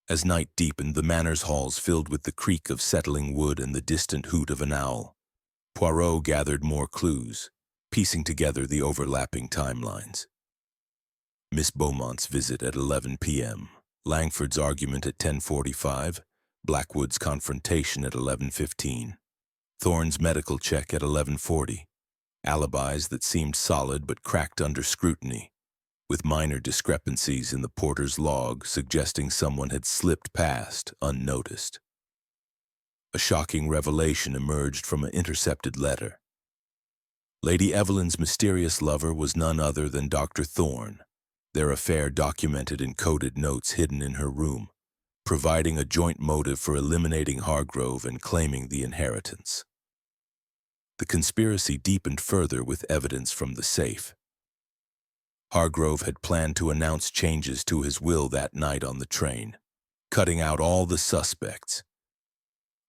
As night deepened, the manor's halls filled with the creak of settling wood and the distant hoot of an owl. Poirot gathered more clues, piecing together the overlapping timelines. Miss Beaumont's visit at 11 p.m., Langford's argument at 10:45, Blackwood's confrontation at 11:15, Thorne's medical check at 11:40, alibis that seemed solid but cracked under scrutiny, with minor discrepancies in the porter's log suggesting someone had slipped past unnoticed. A shocking revelation emerged from an intercepted letter. Lady Evelyn's mysterious lover was none other than Dr. Thorne, their affair documented in coded notes hidden in her room, providing a joint motive for eliminating Hargrove and claiming the inheritance. The conspiracy deepened further with evidence from the safe. Hargrove had planned to announce changes to his will that night on the train, cutting out all the suspects.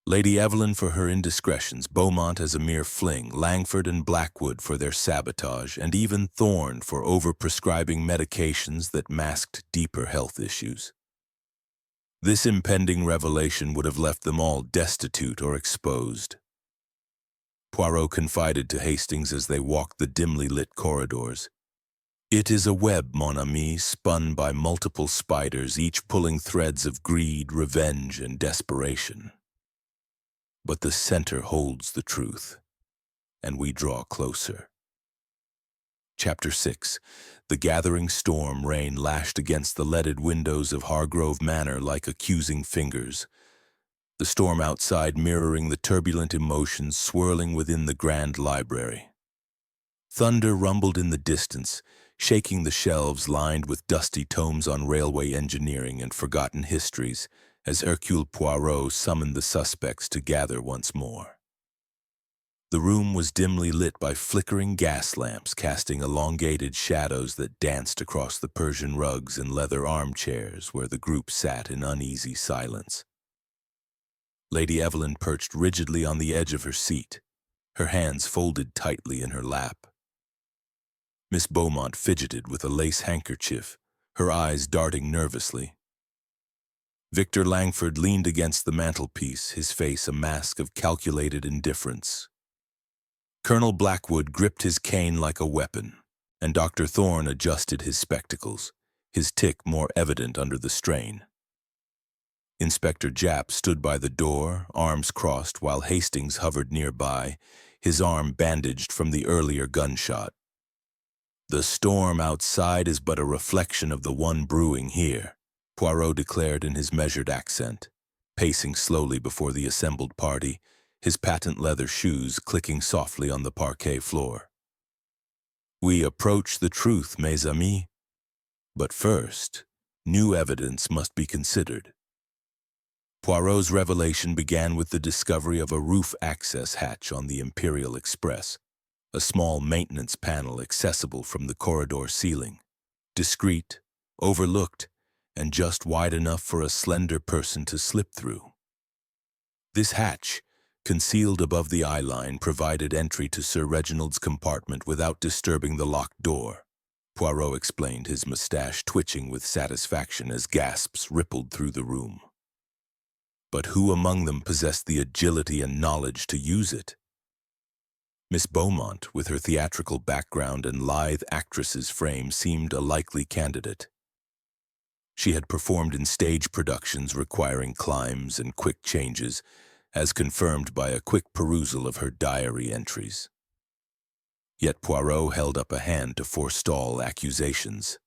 Lady Evelyn for her indiscretions, Beaumont as a mere fling, Langford and Blackwood for their sabotage, and even Thorne for overprescribing medications that masked deeper health issues. This impending revelation would have left them all destitute or exposed. Poirot confided to Hastings as they walked the dimly lit corridors. "It is a web, mon ami, spun by multiple spiders, each pulling threads of greed, revenge, and desperation. But the center holds the truth, and we draw closer." Chapter 6. The gathering storm rain lashed against the leaded windows of Hargrove Manor like accusing fingers, the storm outside mirroring the turbulent emotions swirling within the grand library. Thunder rumbled in the distance, shaking the shelves lined with dusty tomes on railway engineering and forgotten histories, as Hercule Poirot summoned the suspects to gather once more. The room was dimly lit by flickering gas lamps casting elongated shadows that danced across the Persian rugs and leather armchairs where the group sat in uneasy silence. Lady Evelyn perched rigidly on the edge of her seat, her hands folded tightly in her lap. Miss Beaumont fidgeted with a lace handkerchief, her eyes darting nervously. Victor Langford leaned against the mantelpiece, his face a mask of calculated indifference. Colonel Blackwood gripped his cane like a weapon, and Dr. Thorne adjusted his spectacles, his tic more evident under the strain. Inspector Japp stood by the door, arms crossed, while Hastings hovered nearby, his arm bandaged from the earlier gunshot. "The storm outside is but a reflection of the one brewing here," Poirot declared in his measured accent, pacing slowly before the assembled party, his patent leather shoes clicking softly on the parquet floor. "We approach the truth, mes amis. But first, new evidence must be considered." Poirot's revelation began with the discovery of a roof access hatch on the Imperial Express, a small maintenance panel accessible from the corridor ceiling, discreet, overlooked, and just wide enough for a slender person to slip through. This hatch, concealed above the eye line, provided entry to Sir Reginald's compartment without disturbing the locked door. Poirot explained, his mustache twitching with satisfaction as gasps rippled through the room. But who among them possessed the agility and knowledge to use it? Miss Beaumont, with her theatrical background and lithe actress's frame, seemed a likely candidate. She had performed in stage productions requiring climbs and quick changes, as confirmed by a quick perusal of her diary entries. Yet Poirot held up a hand to forestall accusations.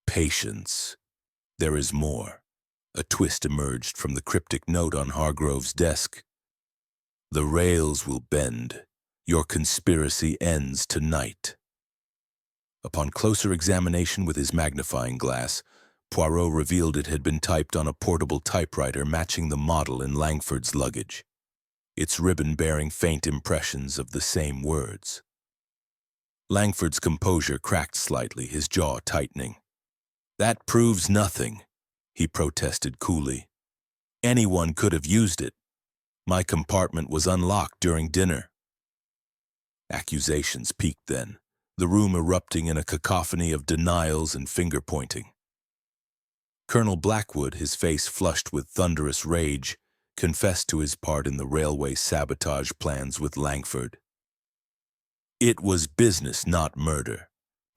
Patience. There is more. A twist emerged from the cryptic note on Hargrove's desk. The rails will bend. Your conspiracy ends tonight. Upon closer examination with his magnifying glass, Poirot revealed it had been typed on a portable typewriter matching the model in Langford's luggage, its ribbon bearing faint impressions of the same words. Langford's composure cracked slightly, his jaw tightening. That proves nothing, he protested coolly. Anyone could have used it. My compartment was unlocked during dinner. Accusations peaked then, the room erupting in a cacophony of denials and finger-pointing. Colonel Blackwood, his face flushed with thunderous rage, confessed to his part in the railway sabotage plans with Langford. It was business, not murder.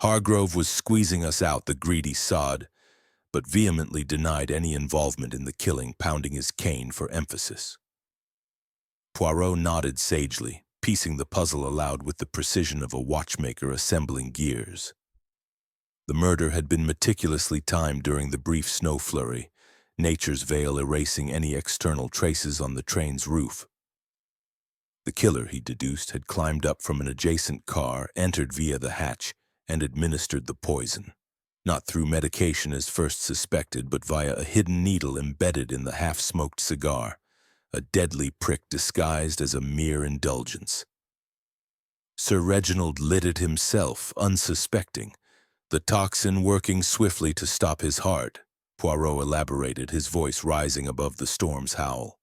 Hargrove was squeezing us out, the greedy sod, but vehemently denied any involvement in the killing, pounding his cane for emphasis. Poirot nodded sagely, piecing the puzzle aloud with the precision of a watchmaker assembling gears. The murder had been meticulously timed during the brief snow flurry, nature's veil erasing any external traces on the train's roof. The killer, he deduced, had climbed up from an adjacent car, entered via the hatch, and administered the poison, not through medication as first suspected, but via a hidden needle embedded in the half-smoked cigar, a deadly prick disguised as a mere indulgence. Sir Reginald lit it himself, unsuspecting, the toxin working swiftly to stop his heart, Poirot elaborated, his voice rising above the storm's howl.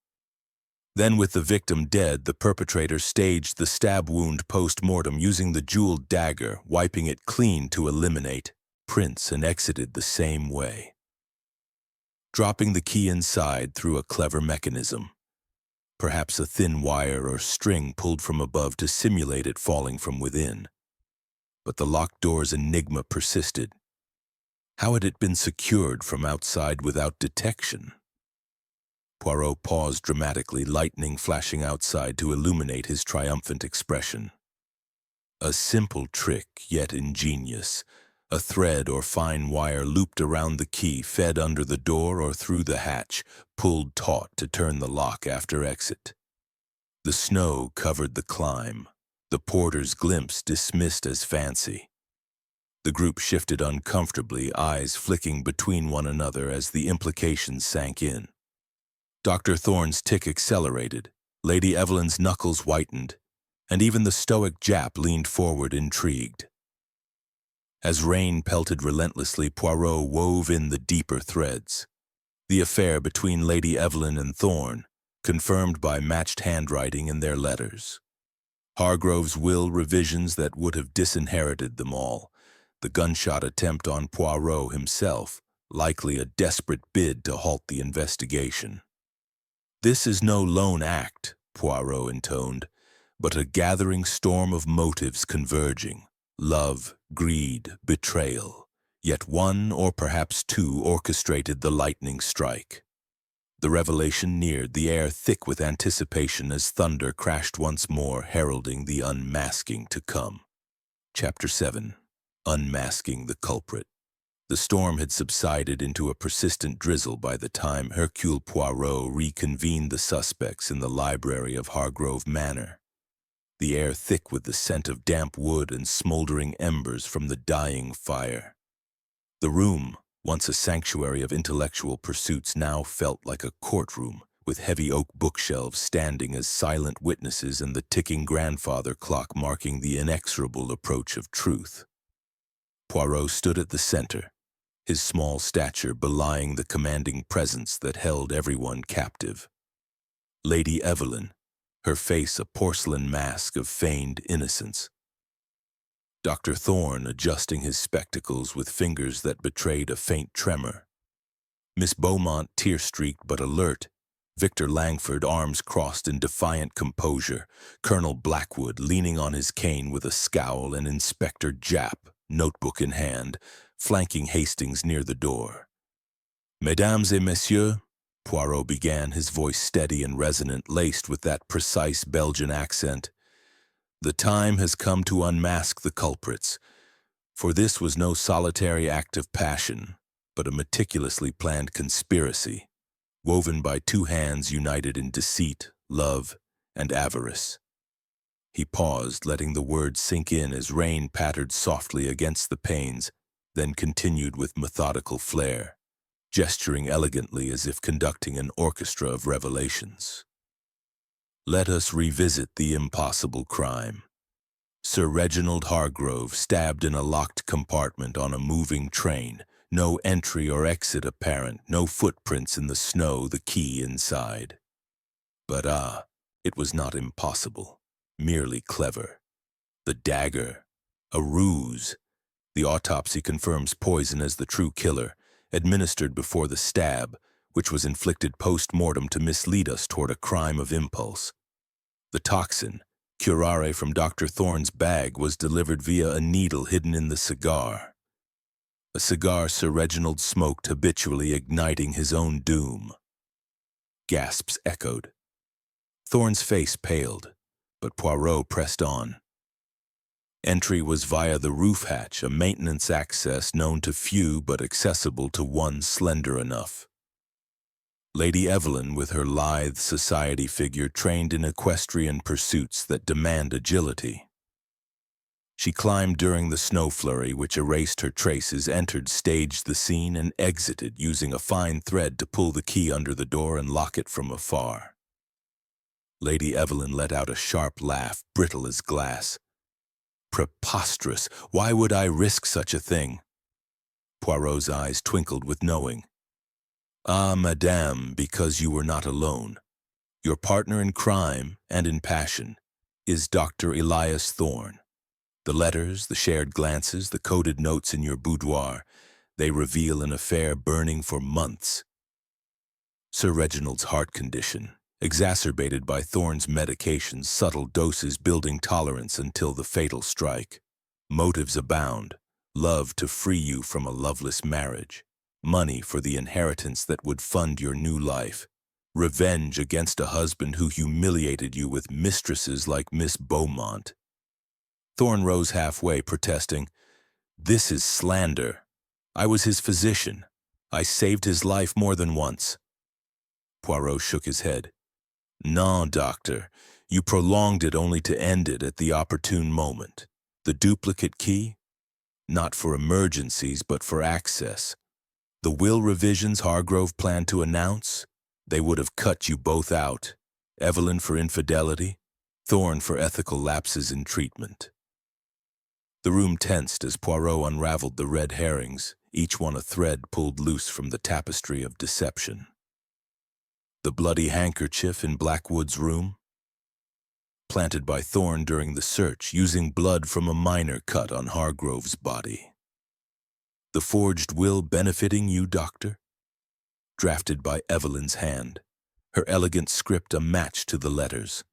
Then, with the victim dead, the perpetrator staged the stab wound post-mortem using the jeweled dagger, wiping it clean to eliminate prints, and exited the same way, dropping the key inside through a clever mechanism, perhaps a thin wire or string pulled from above to simulate it falling from within. But the locked door's enigma persisted. How had it been secured from outside without detection? Poirot paused dramatically, lightning flashing outside to illuminate his triumphant expression. A simple trick, yet ingenious. A thread or fine wire looped around the key, fed under the door or through the hatch, pulled taut to turn the lock after exit. The snow covered the climb, the porter's glimpse dismissed as fancy. The group shifted uncomfortably, eyes flicking between one another as the implications sank in. Dr. Thorne's tick accelerated, Lady Evelyn's knuckles whitened, and even the stoic Jap leaned forward, intrigued. As rain pelted relentlessly, Poirot wove in the deeper threads. The affair between Lady Evelyn and Thorne, confirmed by matched handwriting in their letters. Hargrove's will revisions that would have disinherited them all. The gunshot attempt on Poirot himself, likely a desperate bid to halt the investigation. This is no lone act, Poirot intoned, but a gathering storm of motives converging. Love, greed, betrayal. Yet one, or perhaps two, orchestrated the lightning strike. The revelation neared, the air thick with anticipation as thunder crashed once more, heralding the unmasking to come. Chapter 7. Unmasking the culprit. The storm had subsided into a persistent drizzle by the time Hercule Poirot reconvened the suspects in the library of Hargrove Manor, the air thick with the scent of damp wood and smoldering embers from the dying fire. The room, once a sanctuary of intellectual pursuits, now felt like a courtroom, with heavy oak bookshelves standing as silent witnesses and the ticking grandfather clock marking the inexorable approach of truth. Poirot stood at the center, his small stature belying the commanding presence that held everyone captive. Lady Evelyn, her face a porcelain mask of feigned innocence. Dr. Thorne adjusting his spectacles with fingers that betrayed a faint tremor. Miss Beaumont tear-streaked but alert. Victor Langford, arms crossed in defiant composure. Colonel Blackwood leaning on his cane with a scowl, and Inspector Japp, notebook in hand, flanking Hastings near the door. Mesdames et messieurs, Poirot began, his voice steady and resonant, laced with that precise Belgian accent. The time has come to unmask the culprits, for this was no solitary act of passion, but a meticulously planned conspiracy, woven by two hands united in deceit, love, and avarice. He paused, letting the words sink in as rain pattered softly against the panes, then continued with methodical flair, gesturing elegantly as if conducting an orchestra of revelations. Let us revisit the impossible crime. Sir Reginald Hargrove stabbed in a locked compartment on a moving train. No entry or exit apparent, no footprints in the snow, the key inside. But it was not impossible, merely clever. The dagger, a ruse. The autopsy confirms poison as the true killer, administered before the stab, which was inflicted post-mortem to mislead us toward a crime of impulse. The toxin, curare from Dr. Thorne's bag, was delivered via a needle hidden in the cigar. A cigar Sir Reginald smoked habitually, igniting his own doom. Gasps echoed. Thorne's face paled, but Poirot pressed on. Entry was via the roof hatch, a maintenance access known to few but accessible to one slender enough. Lady Evelyn, with her lithe society figure, trained in equestrian pursuits that demand agility. She climbed during the snow flurry, which erased her traces, entered, staged the scene, and exited, using a fine thread to pull the key under the door and lock it from afar. Lady Evelyn let out a sharp laugh, brittle as glass. Preposterous! Why would I risk such a thing? Poirot's eyes twinkled with knowing. Ah, madame, because you were not alone. Your partner in crime and in passion is Dr. Elias Thorne. The letters, the shared glances, the coded notes in your boudoir, they reveal an affair burning for months. Sir Reginald's heart condition, exacerbated by Thorne's medications, subtle doses building tolerance until the fatal strike. Motives abound, love to free you from a loveless marriage, money for the inheritance that would fund your new life, revenge against a husband who humiliated you with mistresses like Miss Beaumont. Thorne rose halfway, protesting, "This is slander. I was his physician. I saved his life more than once." Poirot shook his head. "Non, doctor. You prolonged it only to end it at the opportune moment. The duplicate key? Not for emergencies, but for access. The will revisions Hargrove planned to announce? They would have cut you both out. Evelyn for infidelity, Thorne for ethical lapses in treatment." The room tensed as Poirot unraveled the red herrings, each one a thread pulled loose from the tapestry of deception. The bloody handkerchief in Blackwood's room? Planted by Thorne during the search, using blood from a minor cut on Hargrove's body. The forged will benefiting you, doctor? Drafted by Evelyn's hand, her elegant script a match to the letters.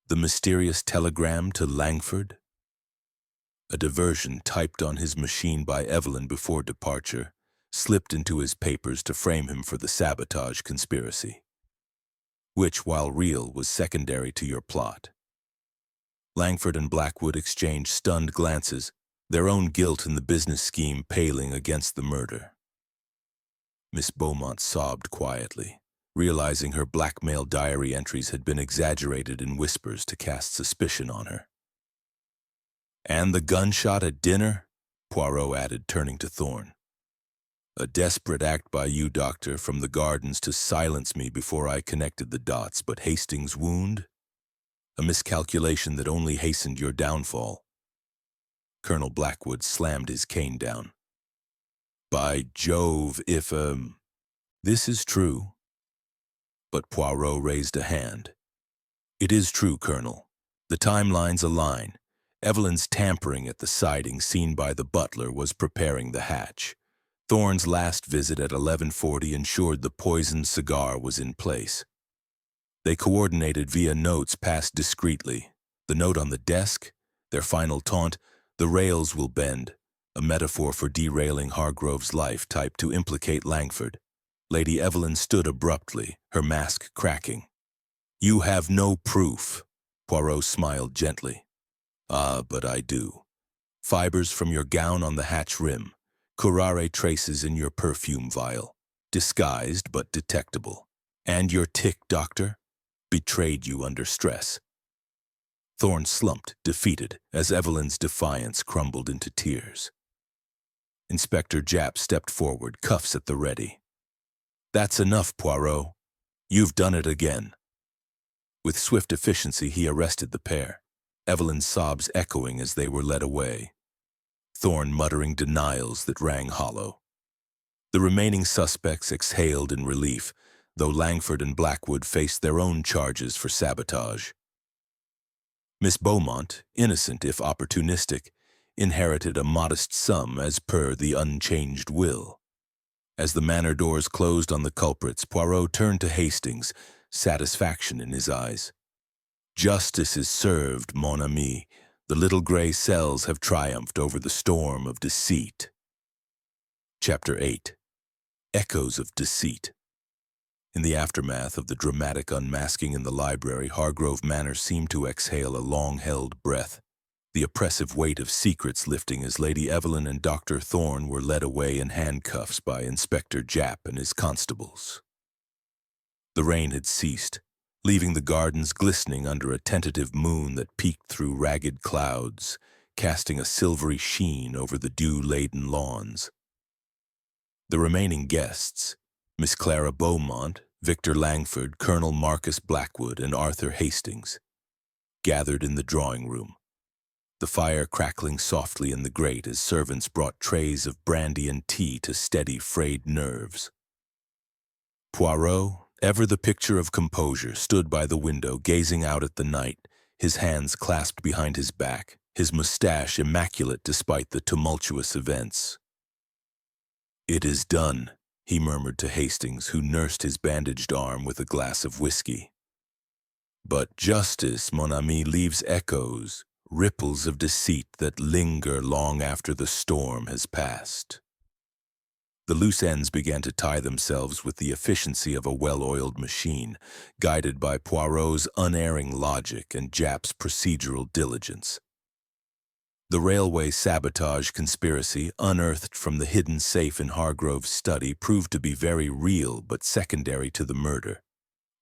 The mysterious telegram to Langford? A diversion typed on his machine by Evelyn before departure, slipped into his papers to frame him for the sabotage conspiracy, which, while real, was secondary to your plot. Langford and Blackwood exchanged stunned glances, their own guilt in the business scheme paling against the murder. Miss Beaumont sobbed quietly, realizing her blackmail diary entries had been exaggerated in whispers to cast suspicion on her. "And the gunshot at dinner?" Poirot added, turning to Thorne. "A desperate act by you, doctor, from the gardens to silence me before I connected the dots, but Hastings' wound? A miscalculation that only hastened your downfall." Colonel Blackwood slammed his cane down. "By Jove, if this is true, But Poirot raised a hand. "It is true, Colonel. The timelines align. Evelyn's tampering at the siding seen by the butler was preparing the hatch. Thorne's last visit at 11:40 ensured the poisoned cigar was in place. They coordinated via notes passed discreetly. The note on the desk, their final taunt, 'The rails will bend,' a metaphor for derailing Hargrove's life typed to implicate Langford. Lady Evelyn stood abruptly, her mask cracking. "You have no proof." Poirot smiled gently. "Ah, but I do. Fibers from your gown on the hatch rim, curare traces in your perfume vial, disguised but detectable. And your tick, doctor, betrayed you under stress." Thorne slumped, defeated, as Evelyn's defiance crumbled into tears. Inspector Japp stepped forward, cuffs at the ready. "That's enough, Poirot. You've done it again." With swift efficiency, he arrested the pair, Evelyn's sobs echoing as they were led away, Thorne muttering denials that rang hollow. The remaining suspects exhaled in relief, though Langford and Blackwood faced their own charges for sabotage. Miss Beaumont, innocent if opportunistic, inherited a modest sum as per the unchanged will. As the manor doors closed on the culprits, Poirot turned to Hastings, satisfaction in his eyes. "Justice is served, mon ami. The little gray cells have triumphed over the storm of deceit." Chapter 8. Echoes of Deceit. In the aftermath of the dramatic unmasking in the library, Hargrove Manor seemed to exhale a long-held breath, the oppressive weight of secrets lifting as Lady Evelyn and Dr. Thorne were led away in handcuffs by Inspector Japp and his constables. The rain had ceased, leaving the gardens glistening under a tentative moon that peeked through ragged clouds, casting a silvery sheen over the dew-laden lawns. The remaining guests, Miss Clara Beaumont, Victor Langford, Colonel Marcus Blackwood, and Arthur Hastings, gathered in the drawing room, the fire crackling softly in the grate as servants brought trays of brandy and tea to steady frayed nerves. Poirot, ever the picture of composure, stood by the window gazing out at the night, his hands clasped behind his back, his mustache immaculate despite the tumultuous events. "It is done," he murmured to Hastings, who nursed his bandaged arm with a glass of whiskey. "But justice, mon ami, leaves echoes, ripples of deceit that linger long after the storm has passed." The loose ends began to tie themselves with the efficiency of a well-oiled machine, guided by Poirot's unerring logic and Japp's procedural diligence. The railway sabotage conspiracy, unearthed from the hidden safe in Hargrove's study, proved to be very real but secondary to the murder,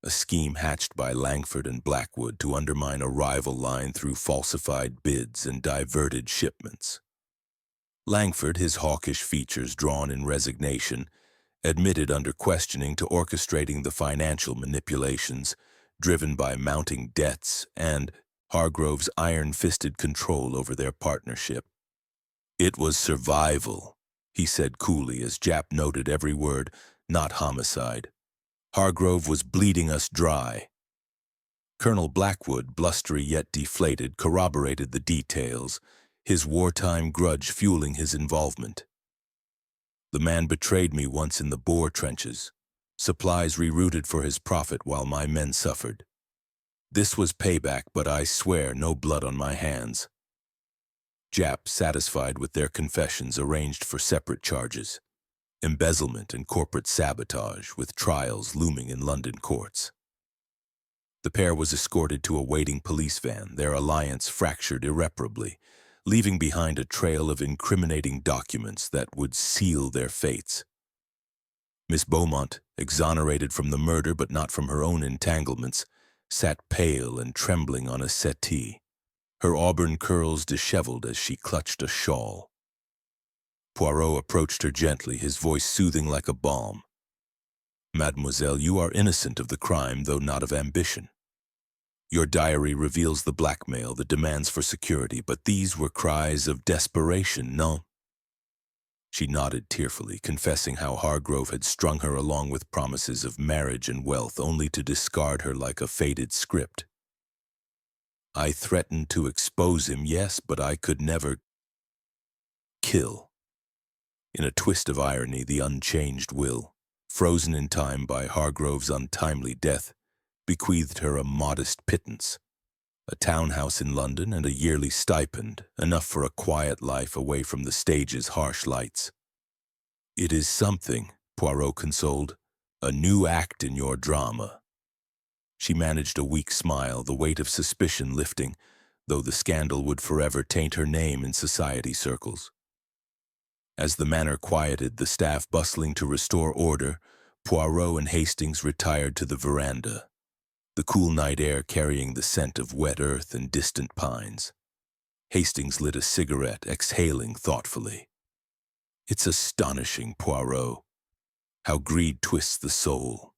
a scheme hatched by Langford and Blackwood to undermine a rival line through falsified bids and diverted shipments. Langford, his hawkish features drawn in resignation, admitted under questioning to orchestrating the financial manipulations, driven by mounting debts and Hargrove's iron-fisted control over their partnership. "It was survival," he said coolly as Japp noted every word, "not homicide. Hargrove was bleeding us dry." Colonel Blackwood, blustery yet deflated, corroborated the details, his wartime grudge fueling his involvement. "The man betrayed me once in the Boer trenches. Supplies rerouted for his profit while my men suffered. This was payback, but I swear no blood on my hands." Japp, satisfied with their confessions, arranged for separate charges: embezzlement and corporate sabotage, with trials looming in London courts. The pair was escorted to a waiting police van, their alliance fractured irreparably, leaving behind a trail of incriminating documents that would seal their fates. Miss Beaumont, exonerated from the murder but not from her own entanglements, sat pale and trembling on a settee, her auburn curls disheveled as she clutched a shawl. Poirot approached her gently, his voice soothing like a balm. "Mademoiselle, you are innocent of the crime, though not of ambition. Your diary reveals the blackmail, the demands for security, but these were cries of desperation, no?" She nodded tearfully, confessing how Hargrove had strung her along with promises of marriage and wealth, only to discard her like a faded script. I threatened to expose him, yes, but I could never kill. In a twist of irony, the unchanged will, frozen in time by Hargrove's untimely death, bequeathed her a modest pittance, a townhouse in London and a yearly stipend, enough for a quiet life away from the stage's harsh lights. "It is something," Poirot consoled, "a new act in your drama." She managed a weak smile, the weight of suspicion lifting, though the scandal would forever taint her name in society circles. As the manor quieted, the staff bustling to restore order, Poirot and Hastings retired to the veranda, the cool night air carrying the scent of wet earth and distant pines. Hastings lit a cigarette, exhaling thoughtfully. "It's astonishing, Poirot, how greed twists the soul.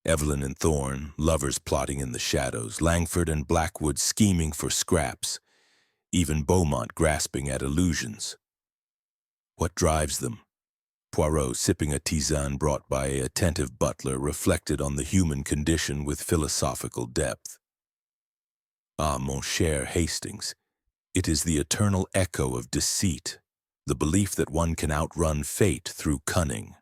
Evelyn and Thorne, lovers plotting in the shadows, Langford and Blackwood scheming for scraps, even Beaumont grasping at illusions. What drives them?" Poirot, sipping a tisane brought by an attentive butler, reflected on the human condition with philosophical depth. "Ah, mon cher Hastings, it is the eternal echo of deceit, the belief that one can outrun fate through cunning.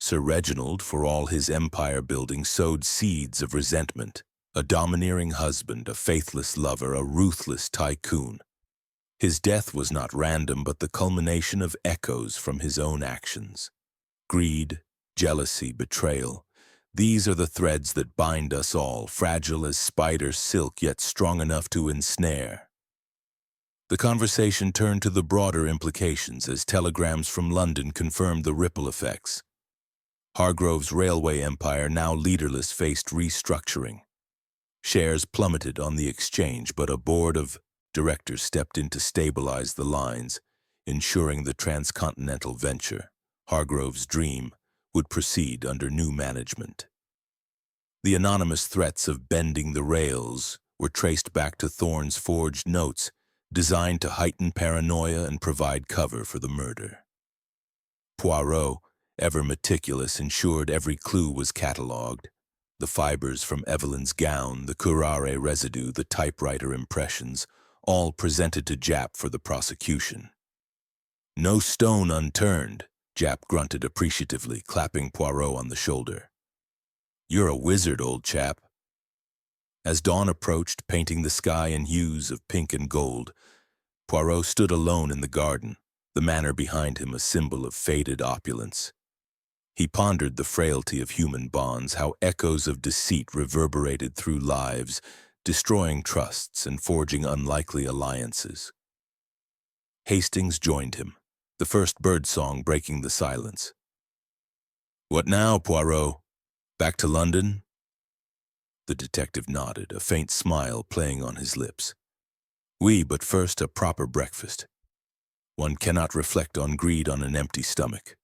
Sir Reginald, for all his empire-building, sowed seeds of resentment, a domineering husband, a faithless lover, a ruthless tycoon. His death was not random, but the culmination of echoes from his own actions. Greed, jealousy, betrayal. These are the threads that bind us all, fragile as spider silk, yet strong enough to ensnare." The conversation turned to the broader implications as telegrams from London confirmed the ripple effects. Hargrove's railway empire, now leaderless, faced restructuring. Shares plummeted on the exchange, but a board of directors stepped in to stabilize the lines, ensuring the transcontinental venture, Hargrove's dream, would proceed under new management. The anonymous threats of bending the rails were traced back to Thorne's forged notes, designed to heighten paranoia and provide cover for the murder. Poirot, ever meticulous, ensured every clue was catalogued. The fibers from Evelyn's gown, the curare residue, the typewriter impressions, all presented to Japp for the prosecution. "No stone unturned," Japp grunted appreciatively, clapping Poirot on the shoulder. "You're a wizard, old chap." As dawn approached, painting the sky in hues of pink and gold, Poirot stood alone in the garden, the manor behind him a symbol of faded opulence. He pondered the frailty of human bonds, how echoes of deceit reverberated through lives, destroying trusts and forging unlikely alliances. Hastings joined him, the first birdsong breaking the silence. "What now, Poirot? Back to London?" The detective nodded, a faint smile playing on his lips. "Oui, but first a proper breakfast. One cannot reflect on greed on an empty stomach."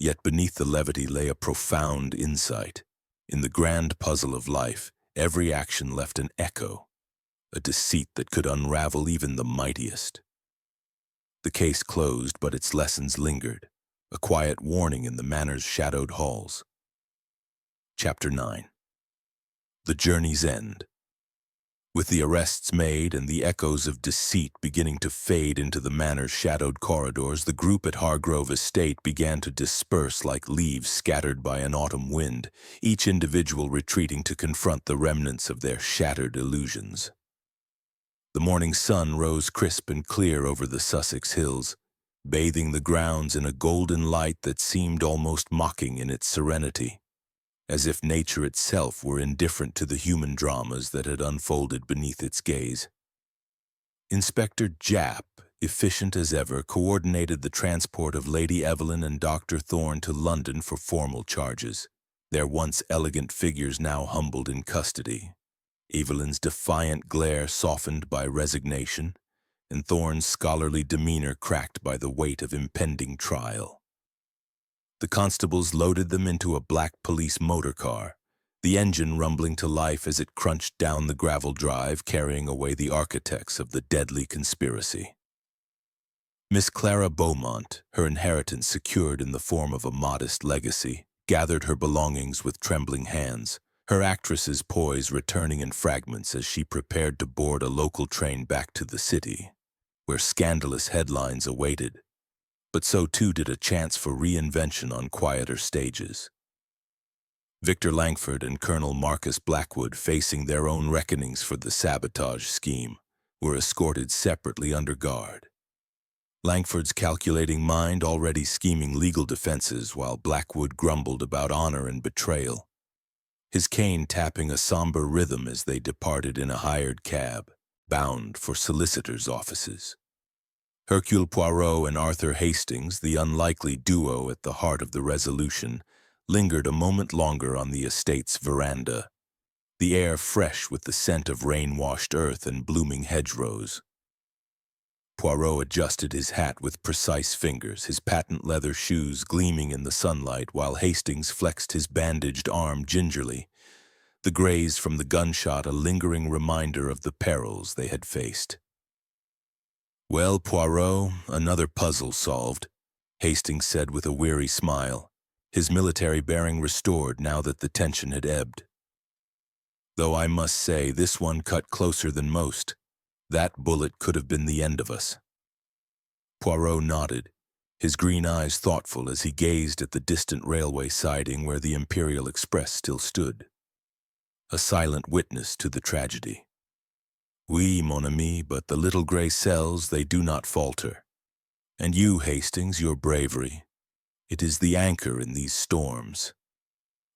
Yet beneath the levity lay a profound insight. In the grand puzzle of life, every action left an echo, a deceit that could unravel even the mightiest. The case closed, but its lessons lingered, a quiet warning in the manor's shadowed halls. Chapter 9. The Journey's End. With the arrests made and the echoes of deceit beginning to fade into the manor's shadowed corridors, the group at Hargrove Estate began to disperse like leaves scattered by an autumn wind, each individual retreating to confront the remnants of their shattered illusions. The morning sun rose crisp and clear over the Sussex hills, bathing the grounds in a golden light that seemed almost mocking in its serenity, as if nature itself were indifferent to the human dramas that had unfolded beneath its gaze. Inspector Japp, efficient as ever, coordinated the transport of Lady Evelyn and Dr. Thorne to London for formal charges, their once elegant figures now humbled in custody, Evelyn's defiant glare softened by resignation, and Thorne's scholarly demeanor cracked by the weight of impending trial. The constables loaded them into a black police motor car, the engine rumbling to life as it crunched down the gravel drive, carrying away the architects of the deadly conspiracy. Miss Clara Beaumont, her inheritance secured in the form of a modest legacy, gathered her belongings with trembling hands, her actress's poise returning in fragments as she prepared to board a local train back to the city, where scandalous headlines awaited. But so too did a chance for reinvention on quieter stages. Victor Langford and Colonel Marcus Blackwood, facing their own reckonings for the sabotage scheme, were escorted separately under guard. Langford's calculating mind already scheming legal defenses while Blackwood grumbled about honor and betrayal, his cane tapping a somber rhythm as they departed in a hired cab, bound for solicitors' offices. Hercule Poirot and Arthur Hastings, the unlikely duo at the heart of the resolution, lingered a moment longer on the estate's veranda, the air fresh with the scent of rain-washed earth and blooming hedgerows. Poirot adjusted his hat with precise fingers, his patent leather shoes gleaming in the sunlight, while Hastings flexed his bandaged arm gingerly, the graze from the gunshot a lingering reminder of the perils they had faced. "Well, Poirot, another puzzle solved," Hastings said with a weary smile, his military bearing restored now that the tension had ebbed. "Though I must say this one cut closer than most. That bullet could have been the end of us." Poirot nodded, his green eyes thoughtful as he gazed at the distant railway siding where the Imperial Express still stood, a silent witness to the tragedy. "Oui, mon ami, but the little gray cells, they do not falter. And you, Hastings, your bravery, it is the anchor in these storms."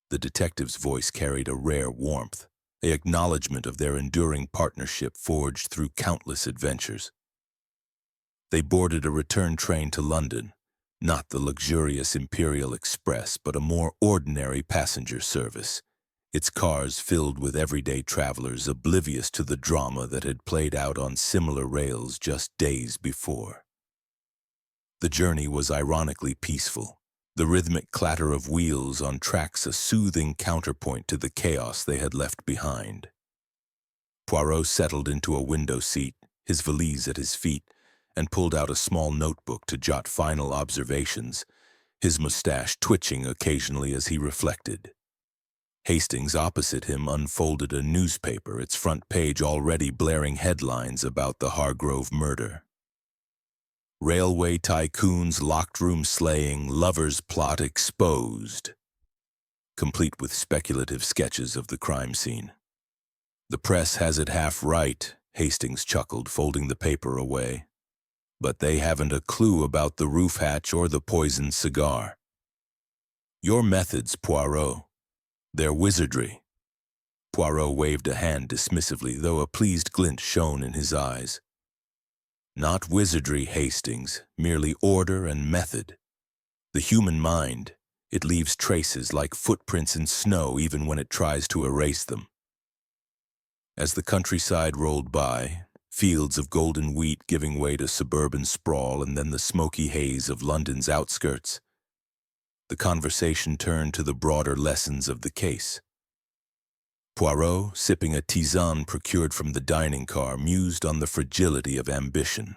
The detective's voice carried a rare warmth, an acknowledgement of their enduring partnership forged through countless adventures. They boarded a return train to London, not the luxurious Imperial Express, but a more ordinary passenger service, its cars filled with everyday travelers oblivious to the drama that had played out on similar rails just days before. The journey was ironically peaceful, the rhythmic clatter of wheels on tracks a soothing counterpoint to the chaos they had left behind. Poirot settled into a window seat, his valise at his feet, and pulled out a small notebook to jot final observations, his mustache twitching occasionally as he reflected. Hastings opposite him unfolded a newspaper, its front page already blaring headlines about the Hargrove murder. "Railway tycoons locked room slaying, lovers plot exposed," complete with speculative sketches of the crime scene. "The press has it half right," Hastings chuckled, folding the paper away. "But they haven't a clue about the roof hatch or the poisoned cigar. Your methods, Poirot, they're wizardry." Poirot waved a hand dismissively, though a pleased glint shone in his eyes. "Not wizardry, Hastings, merely order and method. The human mind, it leaves traces like footprints in snow even when it tries to erase them." As the countryside rolled by, fields of golden wheat giving way to suburban sprawl and then the smoky haze of London's outskirts, the conversation turned to the broader lessons of the case. Poirot, sipping a tisane procured from the dining car, mused on the fragility of ambition.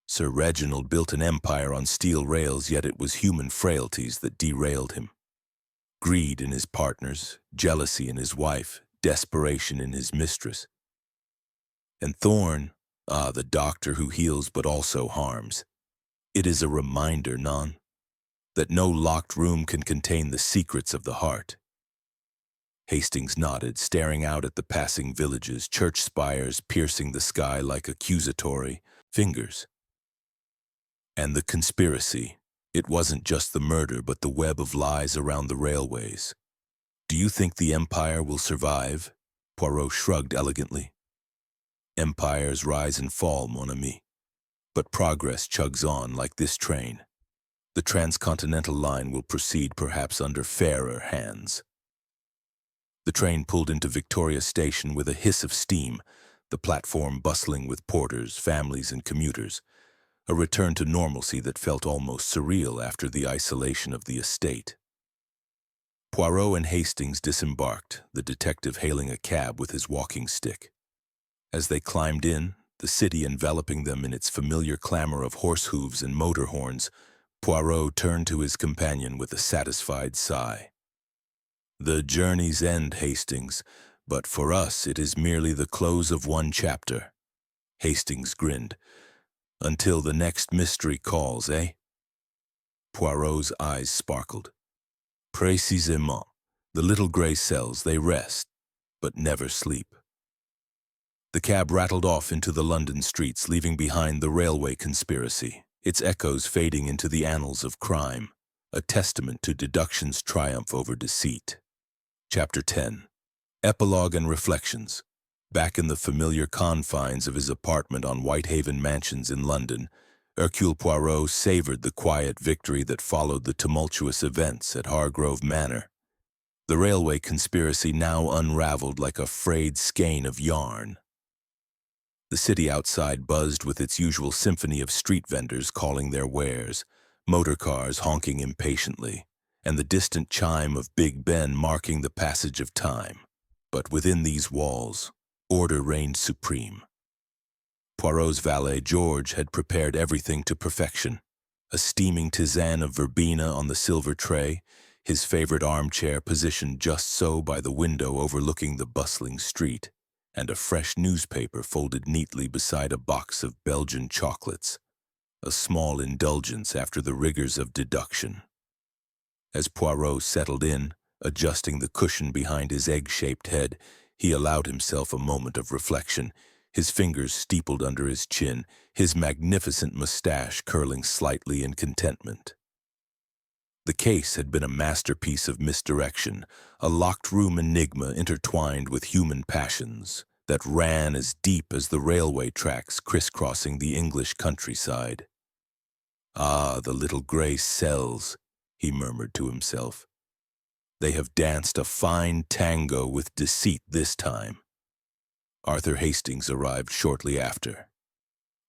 Sir Reginald built an empire on steel rails, yet it was human frailties that derailed him. Greed in his partners, jealousy in his wife, desperation in his mistress. And Thorne, the doctor who heals but also harms. It is a reminder, non, that no locked room can contain the secrets of the heart. Hastings nodded, staring out at the passing villages, church spires piercing the sky like accusatory fingers. And the conspiracy, it wasn't just the murder but the web of lies around the railways. "Do you think the empire will survive?" Poirot shrugged elegantly. "Empires rise and fall, mon ami, but progress chugs on like this train. The transcontinental line will proceed perhaps under fairer hands." The train pulled into Victoria Station with a hiss of steam, the platform bustling with porters, families, and commuters, a return to normalcy that felt almost surreal after the isolation of the estate. Poirot and Hastings disembarked, the detective hailing a cab with his walking stick. As they climbed in, the city enveloping them in its familiar clamor of horse hooves and motor horns, Poirot turned to his companion with a satisfied sigh. "The journey's end, Hastings, but for us it is merely the close of one chapter." Hastings grinned. "Until the next mystery calls, eh?" Poirot's eyes sparkled. "Précisément. The little gray cells, they rest, but never sleep." The cab rattled off into the London streets, leaving behind the railway conspiracy, its echoes fading into the annals of crime, a testament to deduction's triumph over deceit. Chapter 10. Epilogue and Reflections. Back in the familiar confines of his apartment on Whitehaven Mansions in London, Hercule Poirot savored the quiet victory that followed the tumultuous events at Hargrove Manor. The railway conspiracy now unraveled like a frayed skein of yarn. The city outside buzzed with its usual symphony of street vendors calling their wares, motor cars honking impatiently, and the distant chime of Big Ben marking the passage of time. But within these walls, order reigned supreme. Poirot's valet, George, had prepared everything to perfection. A steaming tisane of verbena on the silver tray, his favorite armchair positioned just so by the window overlooking the bustling street, and a fresh newspaper folded neatly beside a box of Belgian chocolates, a small indulgence after the rigors of deduction. As Poirot settled in, adjusting the cushion behind his egg-shaped head, he allowed himself a moment of reflection, his fingers steepled under his chin, his magnificent mustache curling slightly in contentment. The case had been a masterpiece of misdirection, a locked-room enigma intertwined with human passions that ran as deep as the railway tracks crisscrossing the English countryside. "Ah, the little gray cells," he murmured to himself. "They have danced a fine tango with deceit this time." Arthur Hastings arrived shortly after.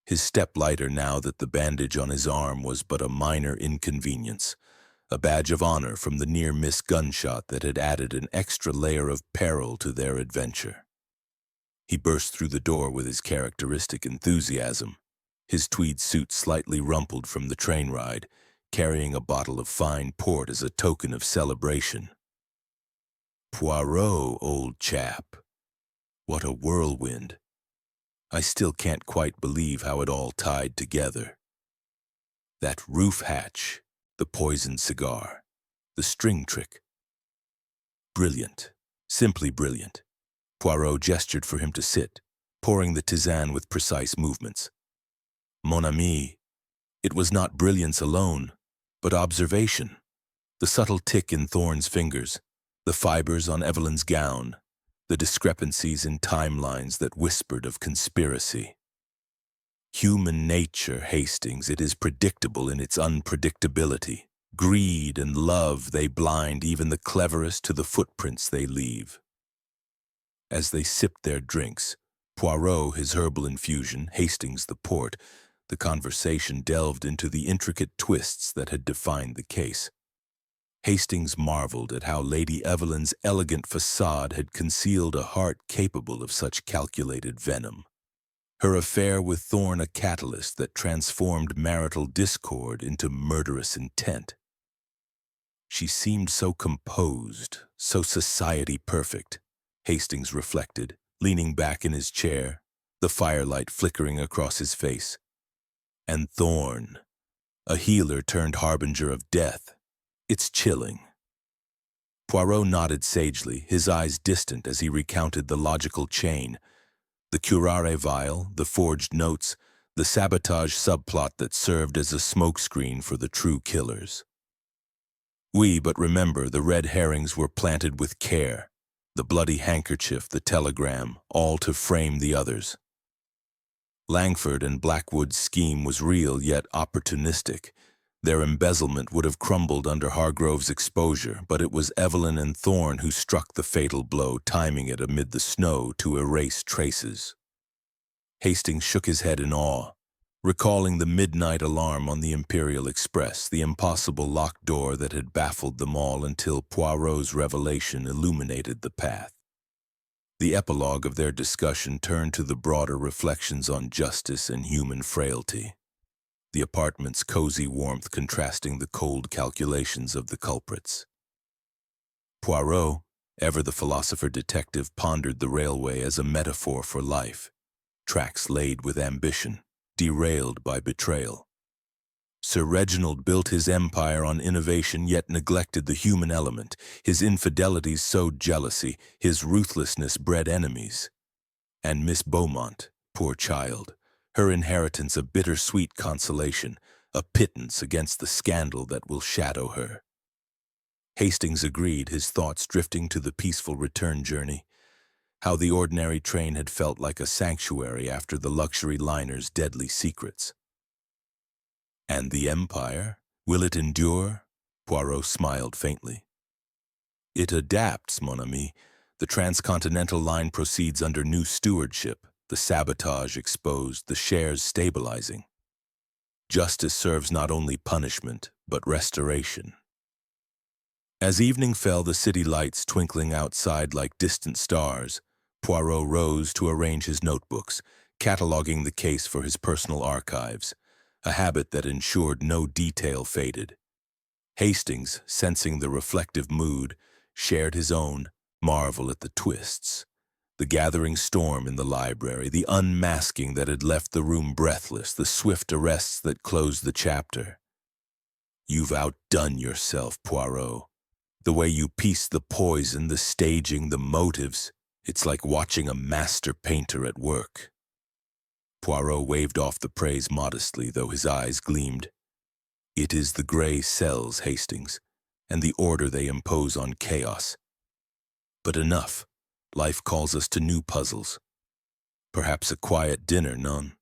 His step lighter now that the bandage on his arm was but a minor inconvenience, a badge of honor from the near-miss gunshot that had added an extra layer of peril to their adventure. He burst through the door with his characteristic enthusiasm, his tweed suit slightly rumpled from the train ride, carrying a bottle of fine port as a token of celebration. "Poirot, old chap. What a whirlwind. I still can't quite believe how it all tied together. That roof hatch, the poisoned cigar, the string trick. Brilliant, simply brilliant." Poirot gestured for him to sit, pouring the tisane with precise movements. "Mon ami, it was not brilliance alone, but observation. The subtle tick in Thorne's fingers, the fibers on Evelyn's gown, the discrepancies in timelines that whispered of conspiracy. Human nature, Hastings, it is predictable in its unpredictability. Greed and love, they blind even the cleverest to the footprints they leave." As they sipped their drinks, Poirot his herbal infusion, Hastings the port, the conversation delved into the intricate twists that had defined the case. Hastings marveled at how Lady Evelyn's elegant facade had concealed a heart capable of such calculated venom. Her affair with Thorne a catalyst that transformed marital discord into murderous intent. She seemed so composed, so society perfect, Hastings reflected, leaning back in his chair, the firelight flickering across his face. And Thorne, a healer turned harbinger of death. It's chilling. Poirot nodded sagely, his eyes distant as he recounted the logical chain. The curare vial, the forged notes, the sabotage subplot that served as a smokescreen for the true killers. Oui, but remember, the red herrings were planted with care. The bloody handkerchief, the telegram, all to frame the others. Langford and Blackwood's scheme was real yet opportunistic. Their embezzlement would have crumbled under Hargrove's exposure, but it was Evelyn and Thorne who struck the fatal blow, timing it amid the snow to erase traces. Hastings shook his head in awe, recalling the midnight alarm on the Imperial Express, the impossible locked door that had baffled them all until Poirot's revelation illuminated the path. The epilogue of their discussion turned to the broader reflections on justice and human frailty, the apartment's cozy warmth contrasting the cold calculations of the culprits. Poirot, ever the philosopher-detective, pondered the railway as a metaphor for life, tracks laid with ambition, derailed by betrayal. Sir Reginald built his empire on innovation yet neglected the human element. His infidelities sowed jealousy, his ruthlessness bred enemies. And Miss Beaumont, poor child, her inheritance a bittersweet consolation, a pittance against the scandal that will shadow her. Hastings agreed, his thoughts drifting to the peaceful return journey, how the ordinary train had felt like a sanctuary after the luxury liner's deadly secrets. And the empire? Will it endure? Poirot smiled faintly. It adapts, mon ami. The transcontinental line proceeds under new stewardship, the sabotage exposed, the shares stabilizing. Justice serves not only punishment, but restoration. As evening fell, the city lights twinkling outside like distant stars, Poirot rose to arrange his notebooks, cataloging the case for his personal archives, a habit that ensured no detail faded. Hastings, sensing the reflective mood, shared his own marvel at the twists, the gathering storm in the library, the unmasking that had left the room breathless, the swift arrests that closed the chapter. You've outdone yourself, Poirot. The way you piece the poison, the staging, the motives, it's like watching a master painter at work. Poirot waved off the praise modestly, though his eyes gleamed. It is the gray cells, Hastings, and the order they impose on chaos. But enough. Life calls us to new puzzles. Perhaps a quiet dinner, none.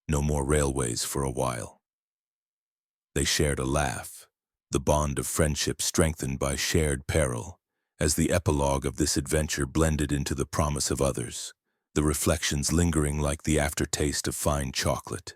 No more railways for a while. They shared a laugh, the bond of friendship strengthened by shared peril, as the epilogue of this adventure blended into the promise of others, the reflections lingering like the aftertaste of fine chocolate.